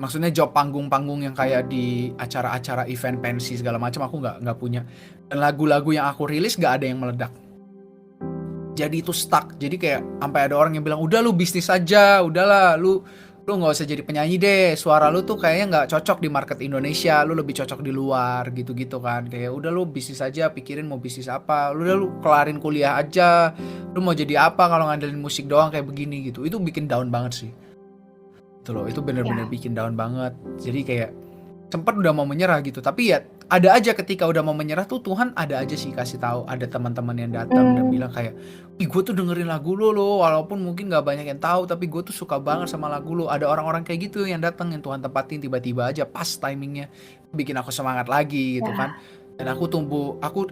Maksudnya job panggung-panggung yang kayak di acara-acara event pensi segala macam aku nggak punya. Dan lagu-lagu yang aku rilis nggak ada yang meledak. Jadi itu stuck. Jadi kayak sampai ada orang yang bilang, udah lu bisnis aja, udahlah lu nggak usah jadi penyanyi deh. Suara lu tuh kayaknya nggak cocok di market Indonesia. Lu lebih cocok di luar gitu-gitu kan. Kayak udah lu bisnis aja, pikirin mau bisnis apa. Udah lu kelarin kuliah aja. Lu mau jadi apa kalau ngandelin musik doang kayak begini gitu. Itu bikin down banget sih. Itu loh, itu bener-bener bikin down banget. Jadi kayak sempat udah mau menyerah gitu. Tapi ya ada aja ketika udah mau menyerah tuh Tuhan ada aja sih kasih tahu, ada teman-teman yang datang dan bilang kayak, ih gue tuh dengerin lagu lo walaupun mungkin gak banyak yang tahu tapi gue tuh suka banget sama lagu lo. Ada orang-orang kayak gitu yang datang yang Tuhan tempatin tiba-tiba aja pas timingnya, bikin aku semangat lagi gitu kan. Dan aku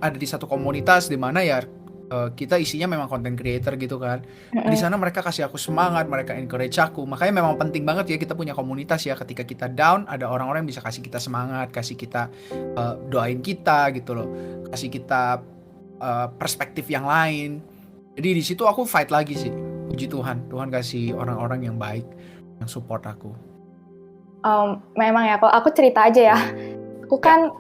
ada di satu komunitas di mana ya kita isinya memang content creator gitu kan. Di sana mereka kasih aku semangat, mereka encourage aku. Makanya memang penting banget ya kita punya komunitas ya. Ketika kita down, ada orang-orang yang bisa kasih kita semangat, kasih kita doain kita gitu loh, kasih kita perspektif yang lain. Jadi di situ aku fight lagi sih. Puji Tuhan, Tuhan kasih orang-orang yang baik yang support aku.
Memang ya, kalau aku cerita aja ya. Aku kan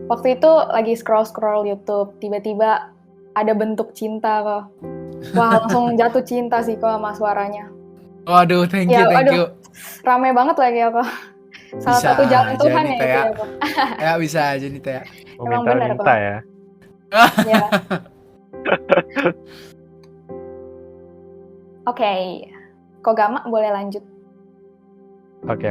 waktu itu lagi scroll YouTube, tiba-tiba ada bentuk cinta kok. Wah, langsung jatuh cinta sih kok sama suaranya.
Waduh, thank you.
Rame banget lagi aku. Salah satu jalan Tuhan ya itu ya kok.
Ya bisa aja nih Teh.
Emang benar kok.
Ya.
Ya. Oke. Kok Gama boleh lanjut.
Oke.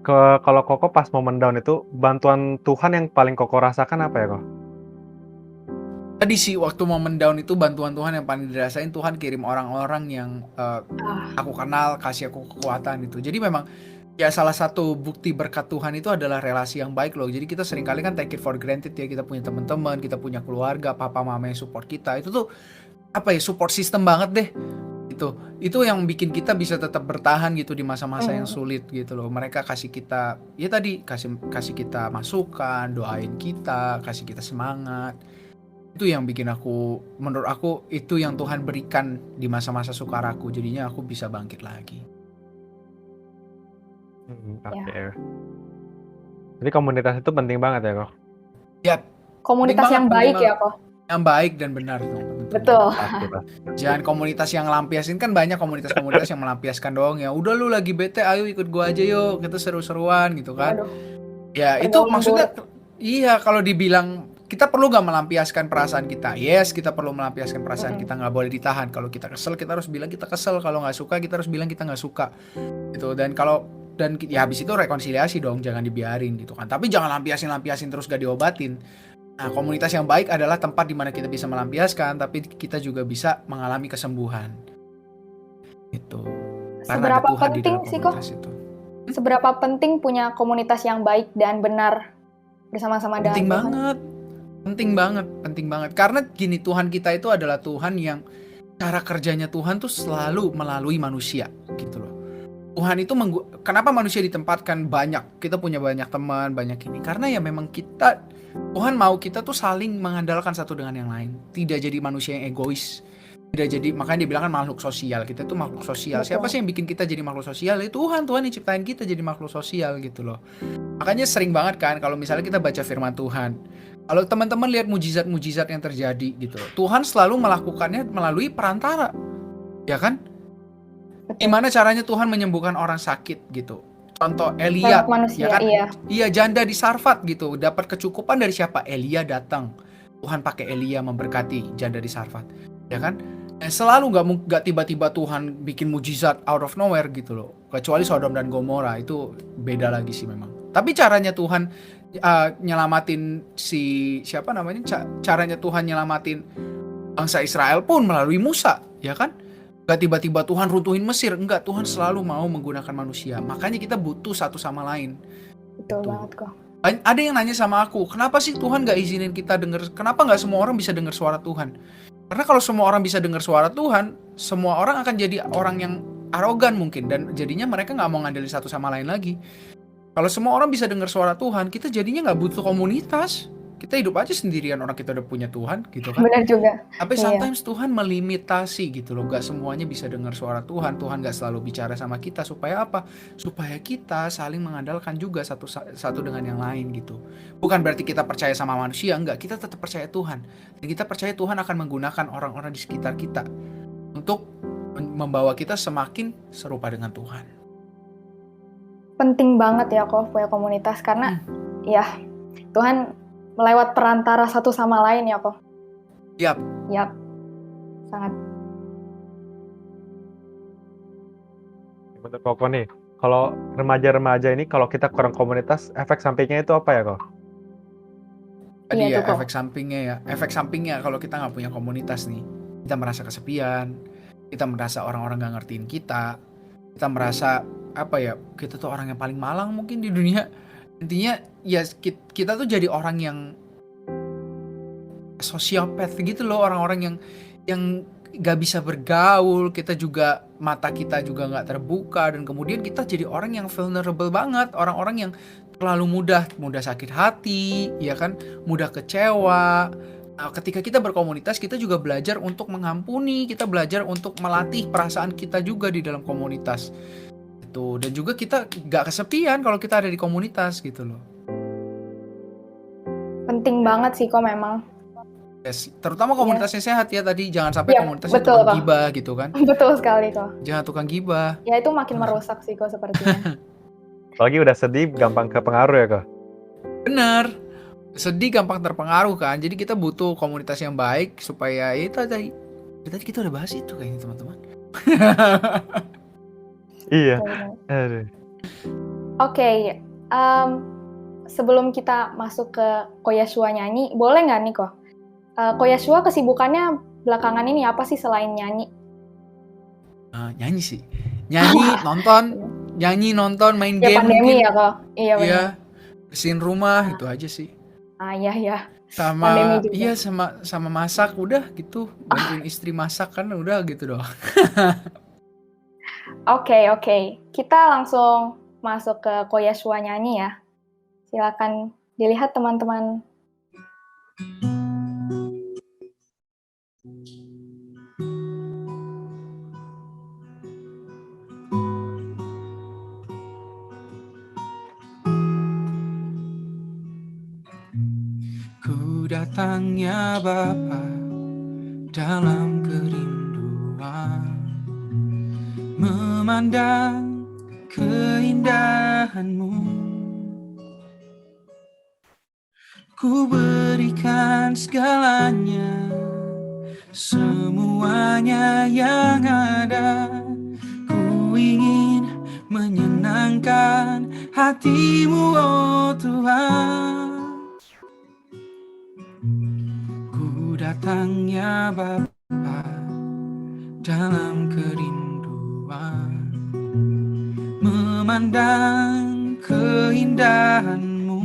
Kalau Koko pas momen down itu, bantuan Tuhan yang paling Koko rasakan apa ya kok?
Tadi sih waktu momen down itu bantuan Tuhan yang paling dirasain, Tuhan kirim orang-orang yang aku kenal, kasih aku kekuatan itu. Jadi memang ya salah satu bukti berkat Tuhan itu adalah relasi yang baik loh. Jadi kita seringkali kan take it for granted ya, kita punya teman-teman, kita punya keluarga, papa mama yang support kita. Itu tuh apa ya, support system banget deh. Itu yang bikin kita bisa tetap bertahan gitu di masa-masa yang sulit gitu loh. Mereka kasih kita ya tadi kasih kita masukan, doain kita, kasih kita semangat. Itu yang bikin menurut aku itu yang Tuhan berikan di masa-masa sukar aku, jadinya aku bisa bangkit lagi.
Oke. Jadi komunitas itu penting banget ya kok?
Ya.
Komunitas yang baik ya kok?
Yang baik dan benar.
Betul.
Jangan komunitas yang lampiasin, kan banyak komunitas-komunitas yang melampiaskan doang ya. Udah lu lagi bete, ayo ikut gua aja yuk, kita seru-seruan gitu kan. Ya itu maksudnya, iya kalau dibilang kita perlu gak melampiaskan perasaan kita? Yes, kita perlu melampiaskan perasaan kita, gak boleh ditahan. Kalau kita kesel, kita harus bilang kita kesel. Kalau gak suka, kita harus bilang kita gak suka gitu. Dan ya habis itu rekonsiliasi dong, jangan dibiarin gitu kan. Tapi jangan lampiasin terus gak diobatin. Nah, komunitas yang baik adalah tempat di mana kita bisa melampiaskan, tapi kita juga bisa mengalami kesembuhan. Itu.
Seberapa penting sih kok? Seberapa penting punya komunitas yang baik dan benar bersama-sama dengan Tuhan?
Penting banget. Karena gini, Tuhan kita itu adalah Tuhan yang cara kerjanya Tuhan tuh selalu melalui manusia gitu loh. Tuhan itu kenapa manusia ditempatkan banyak? Kita punya banyak teman, banyak ini. Karena ya memang Tuhan mau kita tuh saling mengandalkan satu dengan yang lain. Tidak jadi manusia yang egois. Makanya dibilang kan makhluk sosial. Kita tuh makhluk sosial. Betul. Siapa sih yang bikin kita jadi makhluk sosial? Ya Tuhan yang ciptain kita jadi makhluk sosial gitu loh. Makanya sering banget kan kalau misalnya kita baca firman Tuhan. Kalau teman-teman lihat mujizat-mujizat yang terjadi gitu loh. Tuhan selalu melakukannya melalui perantara. Ya kan? Gimana caranya Tuhan menyembuhkan orang sakit gitu. Contoh Elia,
manusia,
ya kan? Iya, janda di Sarfat gitu, dapat kecukupan dari siapa? Elia datang. Tuhan pakai Elia memberkati janda di Sarfat. Ya kan? Selalu nggak tiba-tiba Tuhan bikin mujizat out of nowhere gitu loh. Kecuali Sodom dan Gomora, itu beda lagi sih memang. Tapi caranya Tuhan nyelamatin caranya Tuhan nyelamatin bangsa Israel pun melalui Musa, ya kan? Gak tiba-tiba Tuhan runtuhin Mesir, enggak, Tuhan selalu mau menggunakan manusia. Makanya kita butuh satu sama lain.
Betul banget kok.
Ada yang nanya sama aku, kenapa sih Tuhan gak izinin kita dengar? Kenapa gak semua orang bisa dengar suara Tuhan? Karena kalau semua orang bisa dengar suara Tuhan, semua orang akan jadi orang yang arogan mungkin, dan jadinya mereka gak mau ngandelin satu sama lain lagi. Kalau semua orang bisa dengar suara Tuhan, kita jadinya gak butuh komunitas. Kita hidup aja sendirian, orang kita udah punya Tuhan gitu kan.
Benar juga.
Tapi
Iya.
sometimes Tuhan melimitasi gitu loh. Gak semuanya bisa dengar suara Tuhan. Tuhan gak selalu bicara sama kita. Supaya apa? Supaya kita saling mengandalkan juga satu dengan yang lain gitu. Bukan berarti kita percaya sama manusia. Enggak, kita tetap percaya Tuhan. Dan kita percaya Tuhan akan menggunakan orang-orang di sekitar kita untuk membawa kita semakin serupa dengan Tuhan.
Penting banget ya kok punya komunitas, karena ya Tuhan melewat perantara satu sama lain ya kok.
Yap.
Yap. Sangat.
Menurut Koko nih, kalau remaja-remaja ini kalau kita kurang komunitas, efek sampingnya itu apa ya kok?
Tadi
Iya
ya
tuh, Kok.
efek sampingnya kalau kita nggak punya komunitas nih, kita merasa kesepian, kita merasa orang-orang nggak ngertiin kita merasa apa ya, kita tuh orang yang paling malang mungkin di dunia. Intinya ya kita tuh jadi orang yang sosiopat gitu loh, orang-orang yang gak bisa bergaul, kita juga mata kita juga nggak terbuka, dan kemudian kita jadi orang yang vulnerable banget, orang-orang yang terlalu mudah sakit hati, ya kan, mudah kecewa. Nah, ketika kita berkomunitas, kita juga belajar untuk mengampuni, kita belajar untuk melatih perasaan kita juga di dalam komunitas. Gitu. Dan juga kita gak kesepian kalau kita ada di komunitas gitu loh.
Penting banget sih kok memang.
Yes. Terutama komunitasnya sehat ya tadi, jangan sampai
Iya,
komunitasnya
betul,
tukang
Kak.
gibah gitu kan.
Betul sekali kok.
Jangan tukang gibah.
Ya itu makin merusak sih kok sepertinya.
Apalagi udah sedih, gampang kepengaruh ya kok?
Bener. Sedih gampang terpengaruh kan. Jadi kita butuh komunitas yang baik supaya ya itu tadi kita udah bahas itu kayaknya teman-teman.
Iya.
Benar.
Aduh.
Oke, sebelum kita masuk ke Ko Yesua nyanyi, boleh nggak nih kok? Ko Yesua kesibukannya belakangan ini apa sih selain nyanyi?
Nyanyi sih. Nyanyi, nonton, main
Ya
game
pandemi
mungkin.
ya kok. Iya benar.
Iya. Bersihin rumah itu aja sih.
Iya.
Sama
Pandemi juga.
iya sama masak udah gitu. Bantuin istri masak kan udah gitu doang.
Oke. Kita langsung masuk ke Ko Yesua nyanyi ya. Silakan dilihat teman-teman.
Ku datangnya Bapa dalam kerinduan, memandang keindahan-Mu. Ku berikan segalanya, semuanya yang ada. Ku ingin menyenangkan hati-Mu, oh Tuhan. Ku datangnya Bapa dalam kerinduan, memandang keindahan-Mu.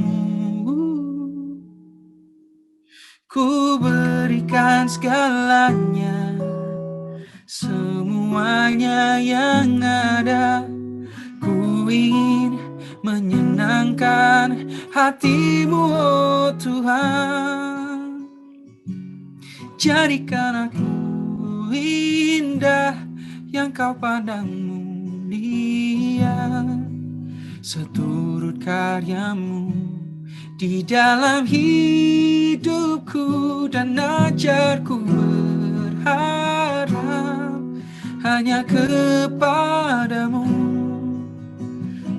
Ku berikan segalanya, semuanya yang ada. Ku ingin menyenangkan hati-Mu, oh Tuhan. Jadikan aku indah yang Kau pandang mulia, seturut karya-Mu di dalam hidupku, dan ajarku berharap hanya kepada-Mu,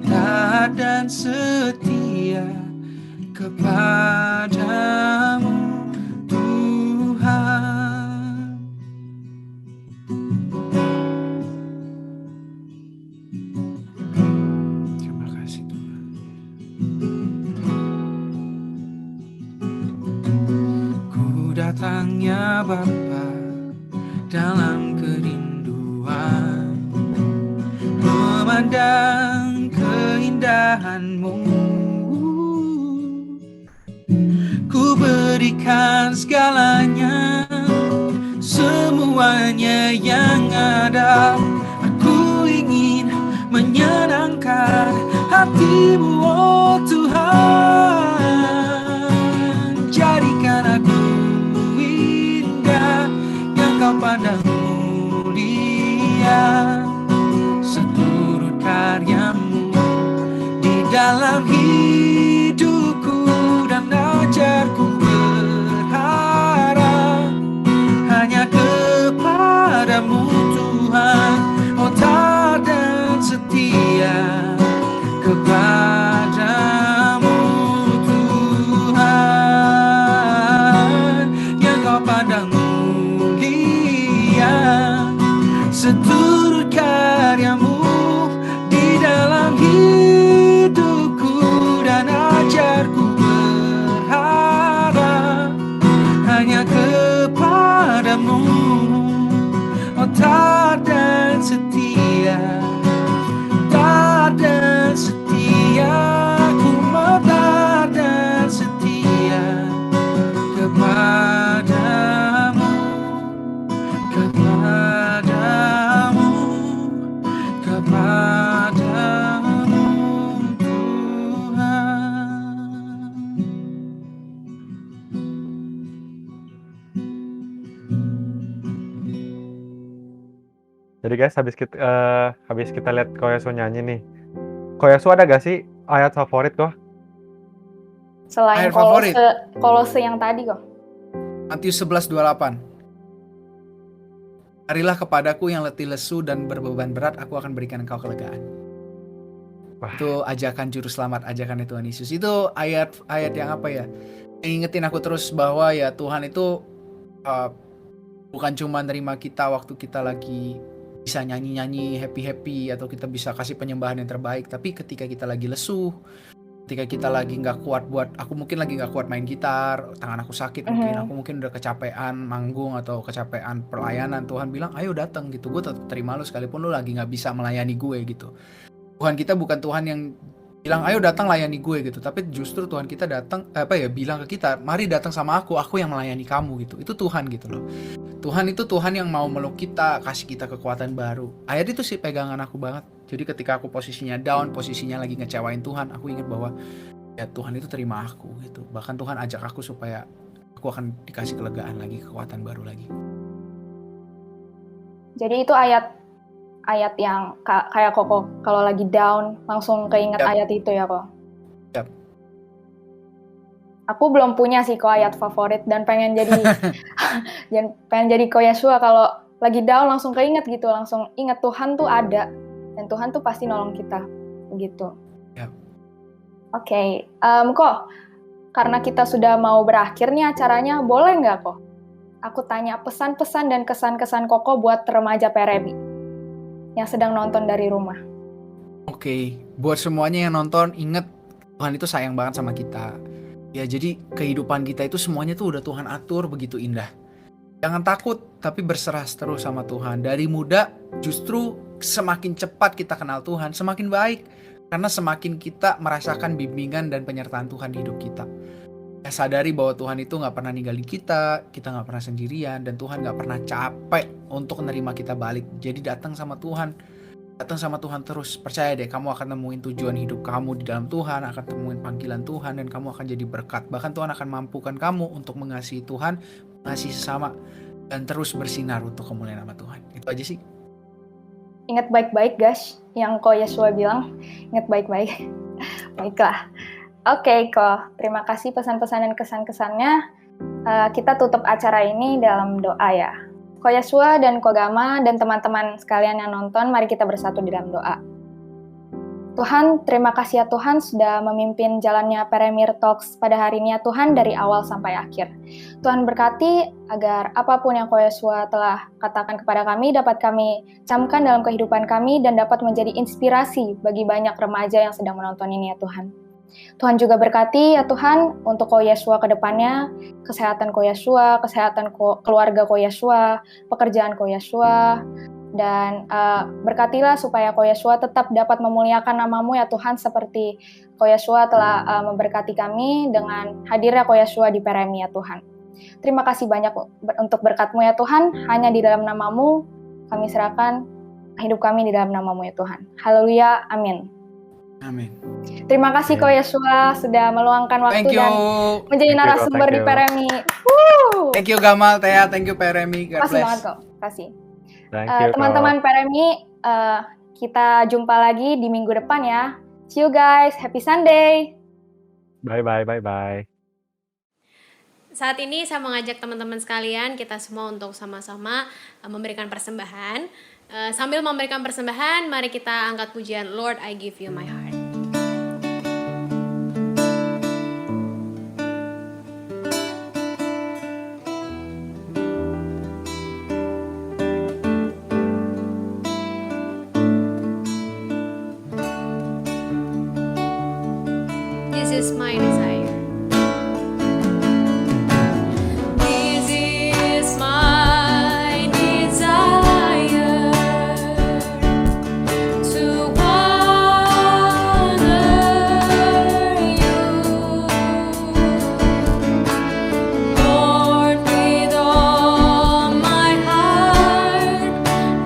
taat dan setia kepada-Mu, Tuhan. Terima kasih Tuhan. Ku datangnya Bapa dalam kerinduan, memandang keindahan-Mu. Ku berikan segalanya, semuanya yang ada. Aku ingin menyenangkan hati-Mu, oh Tuhan. seturut karyamu di dalam hidupku dan ajarku berharap hanya kepadamu Tuhan, oh taat dan setia kepadamu Tuhan, yang kau pandang mulia seturut karyamu di dalam hidupku dan ajarku berharap hanya kepadamu, oh taat dan setia, taat dan setia, ku mau taat dan setia kepadamu, kepadamu, kepadamu Tuhan.
Jadi guys, habis kita lihat Ko Yesua nyanyi nih. Ko Yesua ada gak sih ayat favorit kok?
Selain
Ayat favorit?
Kolose yang tadi kok.
Matius 11:28. Marilah kepadaku yang letih lesu dan berbeban berat, aku akan berikan engkau kelegaan.
Wah.
Itu ajakan juru selamat, ajakan Tuhan Yesus. Itu ayat yang apa ya? Yang ingetin aku terus bahwa ya Tuhan itu bukan cuma nerima kita waktu kita lagi bisa nyanyi-nyanyi happy-happy atau kita bisa kasih penyembahan yang terbaik, tapi ketika kita lagi lesu, ketika kita lagi nggak kuat aku mungkin lagi nggak kuat main gitar, tangan aku sakit, aku mungkin udah kecapean manggung atau kecapean pelayanan, Tuhan bilang ayo datang gitu, gue tetap terima lu sekalipun lu lagi nggak bisa melayani gue gitu. Tuhan kita bukan Tuhan yang bilang ayo datang layani gue gitu, tapi justru Tuhan kita datang bilang ke kita, mari datang sama aku yang melayani kamu gitu. Itu Tuhan gitu loh. Tuhan itu Tuhan yang mau meluk kita, kasih kita kekuatan baru. Ayat itu sih pegangan aku banget. Jadi ketika aku posisinya down, posisinya lagi ngecewain Tuhan, aku ingat bahwa ya Tuhan itu terima aku gitu. Bahkan Tuhan ajak aku supaya aku akan dikasih kelegaan lagi, kekuatan baru lagi.
Jadi itu ayat yang kayak Koko kalau lagi down langsung keinget ayat itu ya kok.
Yap.
Aku belum punya sih kok ayat favorit dan pengen jadi Ko Yesua kalau lagi down langsung keinget gitu, langsung inget Tuhan tuh ada dan Tuhan tuh pasti nolong kita begitu.
Yap.
Oke, kok karena kita sudah mau berakhir nih acaranya, boleh nggak kok aku tanya pesan-pesan dan kesan-kesan Koko buat remaja PRMI yang sedang nonton dari rumah?
Oke, buat semuanya yang nonton, inget Tuhan itu sayang banget sama kita. Ya jadi kehidupan kita itu semuanya tuh udah Tuhan atur begitu indah. Jangan takut, tapi berserah terus sama Tuhan. Dari muda justru semakin cepat kita kenal Tuhan, semakin baik. Karena semakin kita merasakan bimbingan dan penyertaan Tuhan di hidup kita. Ya sadari bahwa Tuhan itu gak pernah ninggalin kita gak pernah sendirian, dan Tuhan gak pernah capek untuk menerima kita balik. Jadi datang sama Tuhan terus. Percaya deh, kamu akan nemuin tujuan hidup kamu di dalam Tuhan, akan temuin panggilan Tuhan, dan kamu akan jadi berkat. Bahkan Tuhan akan mampukan kamu untuk mengasihi Tuhan, mengasihi sesama, dan terus bersinar untuk kemuliaan nama Tuhan. Itu aja sih.
Ingat baik-baik guys, yang Ko Yesua bilang, ingat baik-baik. Baiklah. Oke, Ko, terima kasih pesan-pesan dan kesan-kesannya. Kita tutup acara ini dalam doa ya. Ko Yesua dan Ko Gama dan teman-teman sekalian yang nonton, mari kita bersatu di dalam doa. Tuhan, terima kasih ya Tuhan sudah memimpin jalannya Premier Talks pada hari ini ya Tuhan dari awal sampai akhir. Tuhan berkati agar apapun yang Ko Yesua telah katakan kepada kami dapat kami camkan dalam kehidupan kami dan dapat menjadi inspirasi bagi banyak remaja yang sedang menonton ini ya Tuhan. Tuhan juga berkati ya Tuhan untuk Ko Yesua ke depannya, kesehatan Ko Yesua, kesehatan keluarga Ko Yesua, pekerjaan Ko Yesua, dan berkatilah supaya Ko Yesua tetap dapat memuliakan nama-Mu ya Tuhan, seperti Ko Yesua telah memberkati kami dengan hadirnya Ko Yesua di PRMI ya Tuhan. Terima kasih banyak untuk berkat-Mu ya Tuhan, hanya di dalam nama-Mu kami serahkan hidup kami di dalam nama-Mu ya Tuhan. Haleluya, amin.
Amin.
Terima kasih Ko Yesua sudah meluangkan waktu dan menjadi narasumber di PRMI.
Thank you Gamal, Thea, thank you PRMI. God
Kasih
bless.
banget kok, kasih.
Thank you, Ko.
Teman-teman PRMI, kita jumpa lagi di minggu depan ya. See you guys, happy Sunday.
Bye.
Saat ini saya mengajak teman-teman sekalian kita semua untuk sama-sama memberikan persembahan. Sambil memberikan persembahan, mari kita angkat pujian Lord, I give you my heart. This is my desire. This is my desire to honor you, Lord, with all my heart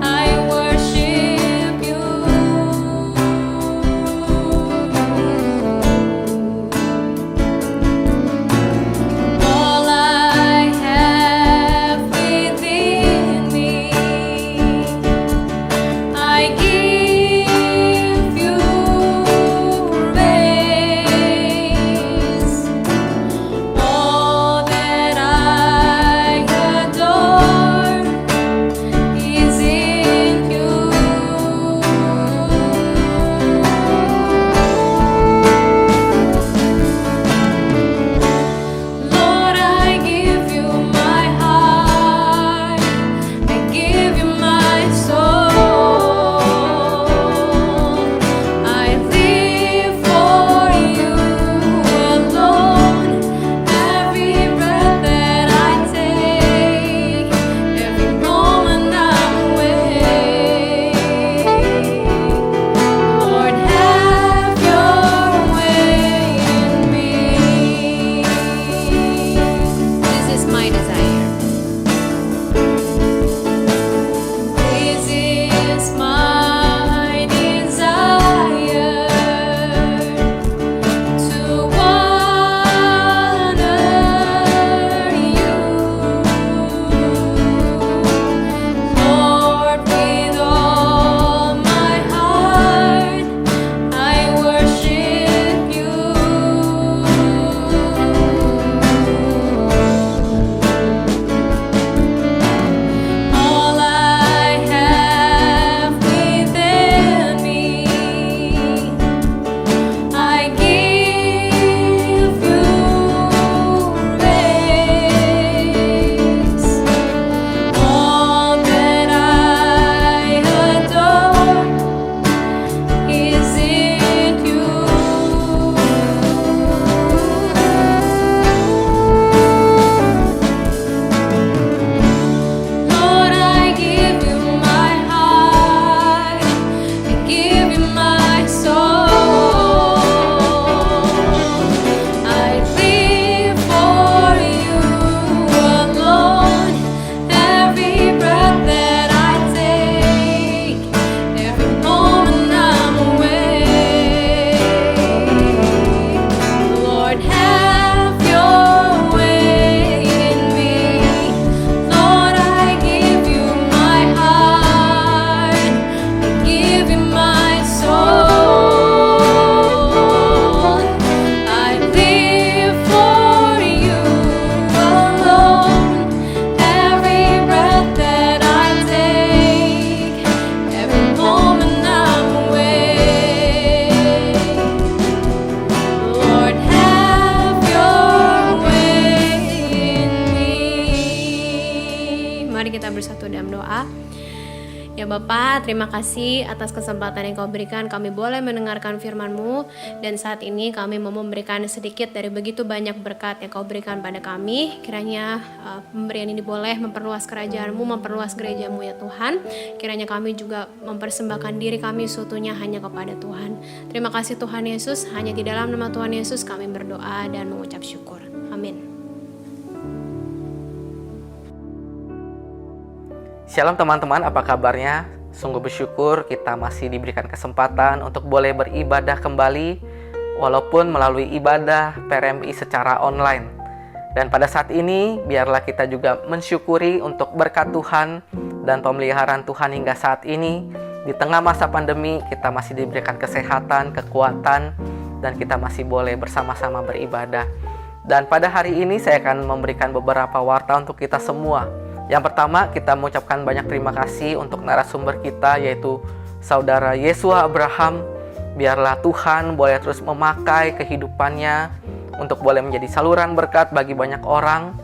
I worship you. All I have within me, I give you praise. All that I adore is in you. Lord, I give you my heart, I give you my soul. I live for you alone. Every breath that I take, every moment I'm awake. Lord, have your way in me. This is my desire. This is my desire to honor you, Lord, with all my heart I worship you. All I have within me, I give you praise. All that I adore is in you. Lord, I give you my heart, I give you my soul. I live for you alone. Every breath that I take, every moment I'm awake. Lord, have your way in me. Lord, I give you my heart, I give you my soul. I live for you alone. Every breath that I take, every moment I'm awake. Lord, have your way in me. Mari kita bersatu dalam doa. Ya Bapa, terima kasih atas kesempatan yang Kau berikan kami boleh mendengarkan firman-Mu. Dan saat ini kami mau memberikan sedikit dari begitu banyak berkat yang Kau berikan pada kami. Kiranya pemberian ini boleh memperluas kerajaan-Mu, memperluas gereja-Mu ya Tuhan. Kiranya kami juga mempersembahkan diri kami seutuhnya hanya kepada Tuhan. Terima kasih Tuhan Yesus, hanya di dalam nama Tuhan Yesus kami berdoa dan mengucap syukur. Amin.
Shalom teman-teman, apa kabarnya? Sungguh bersyukur kita masih diberikan kesempatan untuk boleh beribadah kembali walaupun melalui ibadah PRMI secara online. Dan pada saat ini, biarlah kita juga mensyukuri untuk berkat Tuhan dan pemeliharaan Tuhan hingga saat ini. Di tengah masa pandemi, kita masih diberikan kesehatan, kekuatan, dan kita masih boleh bersama-sama beribadah. Dan pada hari ini, saya akan memberikan beberapa warta untuk kita semua. Yang pertama, kita mengucapkan banyak terima kasih untuk narasumber kita, yaitu Saudara Yesua Abraham. Biarlah Tuhan boleh terus memakai kehidupannya untuk boleh menjadi saluran berkat bagi banyak orang,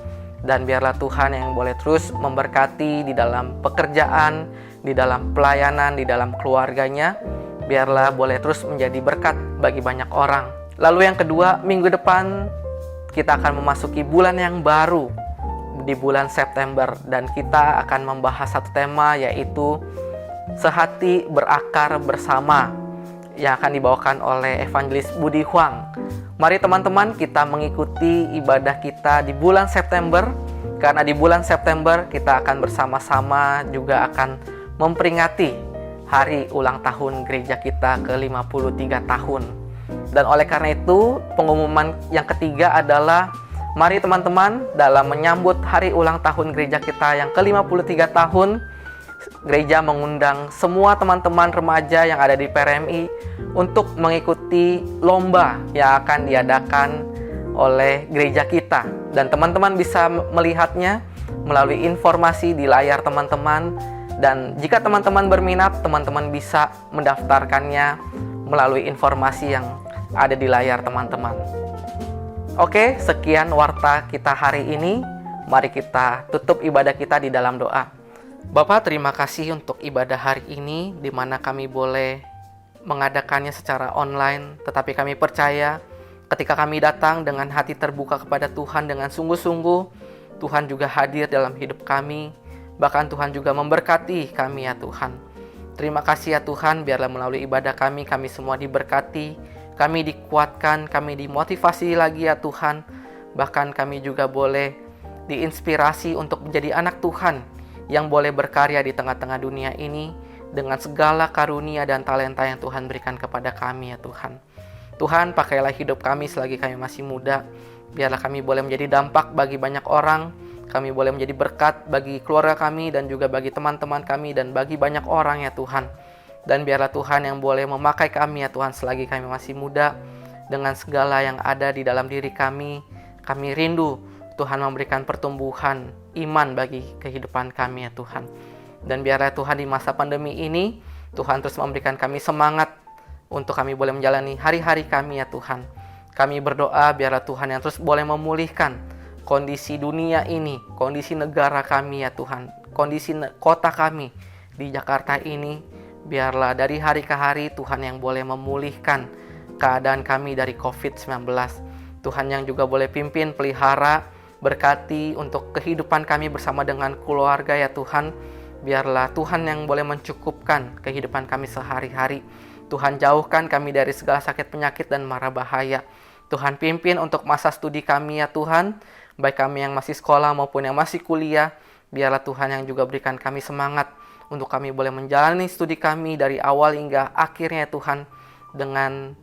dan biarlah Tuhan yang boleh terus memberkati di dalam pekerjaan, di dalam pelayanan, di dalam keluarganya. Biarlah boleh terus menjadi berkat bagi banyak orang. Lalu yang kedua, minggu depan kita akan memasuki bulan yang baru, di bulan September, dan kita akan membahas satu tema, yaitu Sehati Berakar Bersama, yang akan dibawakan oleh Evangelis Budi Huang. Mari teman-teman, kita mengikuti ibadah kita di bulan September, karena di bulan September kita akan bersama-sama juga akan memperingati hari ulang tahun gereja kita ke-53 tahun. Dan oleh karena itu, pengumuman yang ketiga adalah, mari teman-teman, dalam menyambut hari ulang tahun gereja kita yang ke-53 tahun, gereja mengundang semua teman-teman remaja yang ada di PRMI untuk mengikuti lomba yang akan diadakan oleh gereja kita. Dan teman-teman bisa melihatnya melalui informasi di layar teman-teman. Dan jika teman-teman berminat, teman-teman bisa mendaftarkannya melalui informasi yang ada di layar teman-teman. Oke, sekian warta kita hari ini. Mari kita tutup ibadah kita di dalam doa. Bapak, terima kasih untuk ibadah hari ini, di mana kami boleh mengadakannya secara online, tetapi kami percaya ketika kami datang dengan hati terbuka kepada Tuhan dengan sungguh-sungguh, Tuhan juga hadir dalam hidup kami, bahkan Tuhan juga memberkati kami ya Tuhan. Terima kasih ya Tuhan, biarlah melalui ibadah kami semua diberkati, kami dikuatkan, kami dimotivasi lagi ya Tuhan, bahkan kami juga boleh diinspirasi untuk menjadi anak Tuhan yang boleh berkarya di tengah-tengah dunia ini dengan segala karunia dan talenta yang Tuhan berikan kepada kami ya Tuhan. Tuhan, pakailah hidup kami selagi kami masih muda. Biarlah kami boleh menjadi dampak bagi banyak orang. Kami boleh menjadi berkat bagi keluarga kami dan juga bagi teman-teman kami dan bagi banyak orang ya Tuhan. Dan biarlah Tuhan yang boleh memakai kami ya Tuhan selagi kami masih muda. Dengan segala yang ada di dalam diri kami rindu Tuhan memberikan pertumbuhan iman bagi kehidupan kami ya Tuhan. Dan biarlah Tuhan di masa pandemi ini, Tuhan terus memberikan kami semangat untuk kami boleh menjalani hari-hari kami ya Tuhan. Kami berdoa biarlah Tuhan yang terus boleh memulihkan kondisi dunia ini, kondisi negara kami ya Tuhan, kondisi kota kami di Jakarta ini. Biarlah dari hari ke hari Tuhan yang boleh memulihkan keadaan kami dari COVID-19. Tuhan yang juga boleh pimpin, pelihara, berkati untuk kehidupan kami bersama dengan keluarga ya Tuhan. Biarlah Tuhan yang boleh mencukupkan kehidupan kami sehari-hari. Tuhan jauhkan kami dari segala sakit penyakit dan mara bahaya. Tuhan pimpin untuk masa studi kami ya Tuhan, baik kami yang masih sekolah maupun yang masih kuliah. Biarlah Tuhan yang juga berikan kami semangat untuk kami boleh menjalani studi kami dari awal hingga akhirnya ya Tuhan, dengan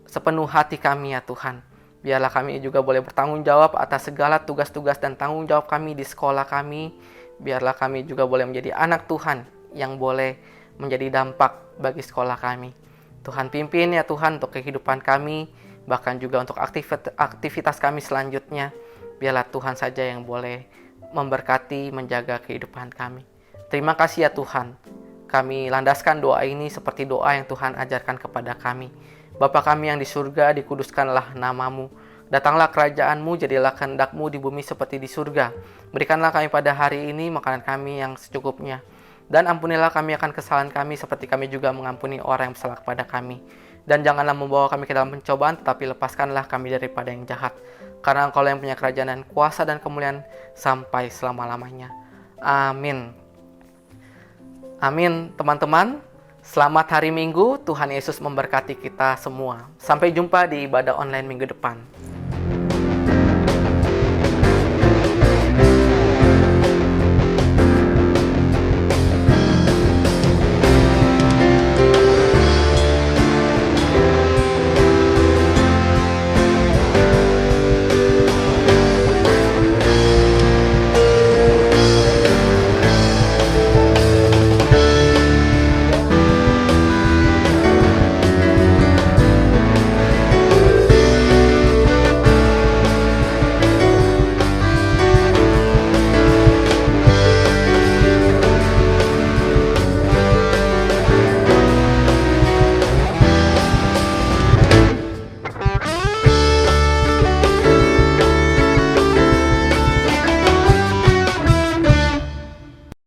sepenuh hati kami ya Tuhan. Biarlah kami juga boleh bertanggung jawab atas segala tugas-tugas dan tanggung jawab kami di sekolah kami. Biarlah kami juga boleh menjadi anak Tuhan yang boleh menjadi dampak bagi sekolah kami. Tuhan pimpin ya Tuhan untuk kehidupan kami, bahkan juga untuk aktivitas kami selanjutnya. Biarlah Tuhan saja yang boleh memberkati, menjaga kehidupan kami. Terima kasih ya Tuhan. Kami landaskan doa ini seperti doa yang Tuhan ajarkan kepada kami. Bapa kami yang di surga, dikuduskanlah namamu. Datanglah kerajaan-Mu, jadilah kehendak-Mu di bumi seperti di surga. Berikanlah kami pada hari ini makanan kami yang secukupnya. Dan ampunilah kami akan kesalahan kami seperti kami juga mengampuni orang yang bersalah kepada kami. Dan janganlah membawa kami ke dalam pencobaan, tetapi lepaskanlah kami daripada yang jahat. Karena Engkau yang punya kerajaan dan kuasa dan kemuliaan sampai selama-lamanya. Amin. Amin teman-teman. Selamat hari Minggu, Tuhan Yesus memberkati kita semua. Sampai jumpa di ibadah online minggu depan.